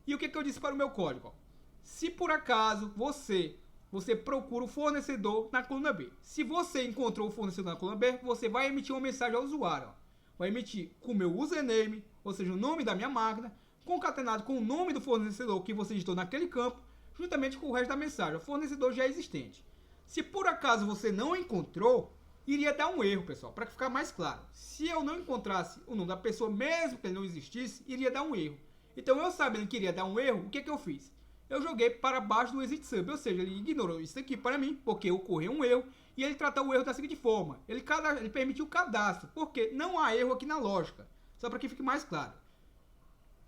E o que eu disse para o meu código? Ó, se por acaso você procura o fornecedor na coluna B, se você encontrou o fornecedor na coluna B, você vai emitir uma mensagem ao usuário, ó. Vai emitir com o meu username, ou seja, o nome da minha máquina, concatenado com o nome do fornecedor que você digitou naquele campo, juntamente com o resto da mensagem. O fornecedor já é existente. Se por acaso você não encontrou, iria dar um erro, pessoal, para ficar mais claro. Se eu não encontrasse o nome da pessoa, mesmo que ele não existisse, iria dar um erro. Então, eu sabendo que iria dar um erro, o que eu fiz? Eu joguei para baixo do exit sub, ou seja, ele ignorou isso aqui para mim, porque ocorreu um erro, e ele tratou o erro da seguinte forma. Ele permitiu o cadastro, porque não há erro aqui na lógica. Só para que fique mais claro.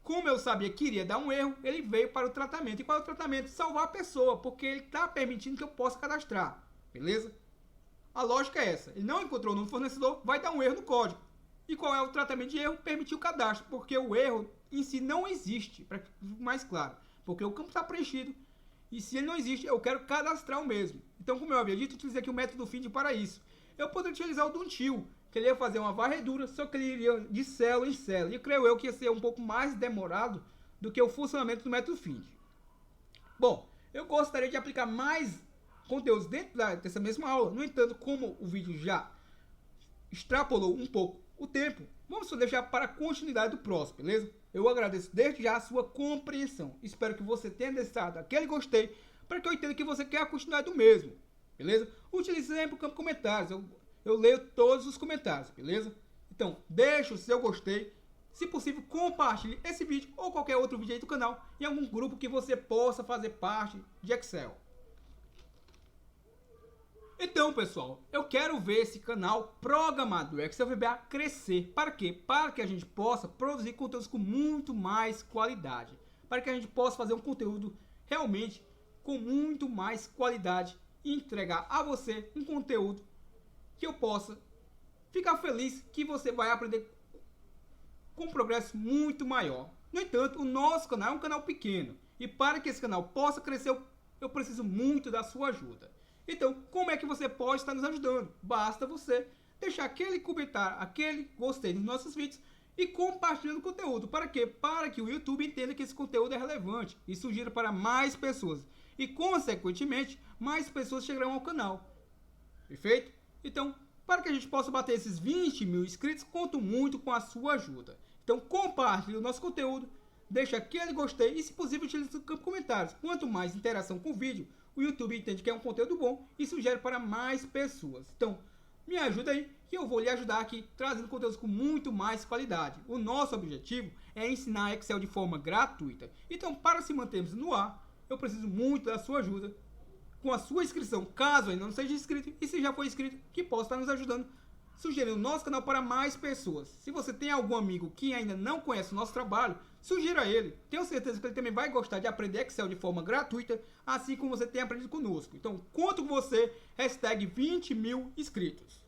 Como eu sabia que iria dar um erro, ele veio para o tratamento. E qual é o tratamento? Salvar a pessoa, porque ele está permitindo que eu possa cadastrar. Beleza? A lógica é essa. Ele não encontrou o nome do fornecedor, vai dar um erro no código. E qual é o tratamento de erro? Permitir o cadastro, porque o erro em si não existe, para que fique mais claro. Porque o campo está preenchido. E se ele não existe, eu quero cadastrar o mesmo. Então, como eu havia dito, eu utilizei aqui o método find para isso. Eu poderia utilizar o do until, que ele ia fazer uma varredura, só que ele iria de célula em célula. E creio eu que ia ser um pouco mais demorado do que o funcionamento do método find. Bom, eu gostaria de aplicar mais conteúdos dentro dessa mesma aula. No entanto, como o vídeo já extrapolou um pouco o tempo, vamos só deixar para a continuidade do próximo, beleza? Eu agradeço desde já a sua compreensão. Espero que você tenha deixado aquele gostei, para que eu entenda que você quer a continuidade do mesmo, beleza? Utilize sempre o campo comentários. Eu leio todos os comentários, beleza? Então, deixa o seu gostei. Se possível, compartilhe esse vídeo ou qualquer outro vídeo aí do canal em algum grupo que você possa fazer parte de Excel. Então, pessoal, eu quero ver esse canal Programador Excel VBA crescer. Para quê? Para que a gente possa produzir conteúdos com muito mais qualidade. Para que a gente possa fazer um conteúdo realmente com muito mais qualidade e entregar a você um conteúdo que eu possa ficar feliz que você vai aprender com um progresso muito maior. No entanto, o nosso canal é um canal pequeno. E para que esse canal possa crescer, eu preciso muito da sua ajuda. Então, como é que você pode estar nos ajudando? Basta você deixar aquele comentário, aquele gostei nos nossos vídeos e compartilhando o conteúdo. Para quê? Para que o YouTube entenda que esse conteúdo é relevante e sugira para mais pessoas. E, consequentemente, mais pessoas chegarão ao canal. Perfeito? Então, para que a gente possa bater esses 20 mil inscritos, conto muito com a sua ajuda. Então, compartilhe o nosso conteúdo, deixa aquele gostei e, se possível, utilize o campo de comentários. Quanto mais interação com o vídeo, o YouTube entende que é um conteúdo bom e sugere para mais pessoas. Então, me ajuda aí que eu vou lhe ajudar aqui, trazendo conteúdos com muito mais qualidade. O nosso objetivo é ensinar Excel de forma gratuita. Então, para se mantermos no ar, eu preciso muito da sua ajuda com a sua inscrição, caso ainda não seja inscrito, e se já for inscrito, que possa estar nos ajudando sugerindo o nosso canal para mais pessoas. Se você tem algum amigo que ainda não conhece o nosso trabalho, sugira a ele. Tenho certeza que ele também vai gostar de aprender Excel de forma gratuita, assim como você tem aprendido conosco. Então, conto com você, hashtag 20 mil inscritos.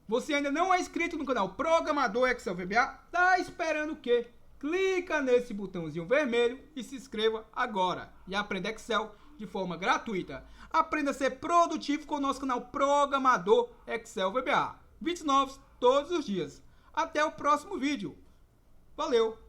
Você ainda não é inscrito no canal Programador Excel VBA? Tá esperando o quê? Clica nesse botãozinho vermelho e se inscreva agora. E aprenda Excel de forma gratuita. Aprenda a ser produtivo com o nosso canal Programador Excel VBA. Vídeos novos todos os dias. Até o próximo vídeo. Valeu!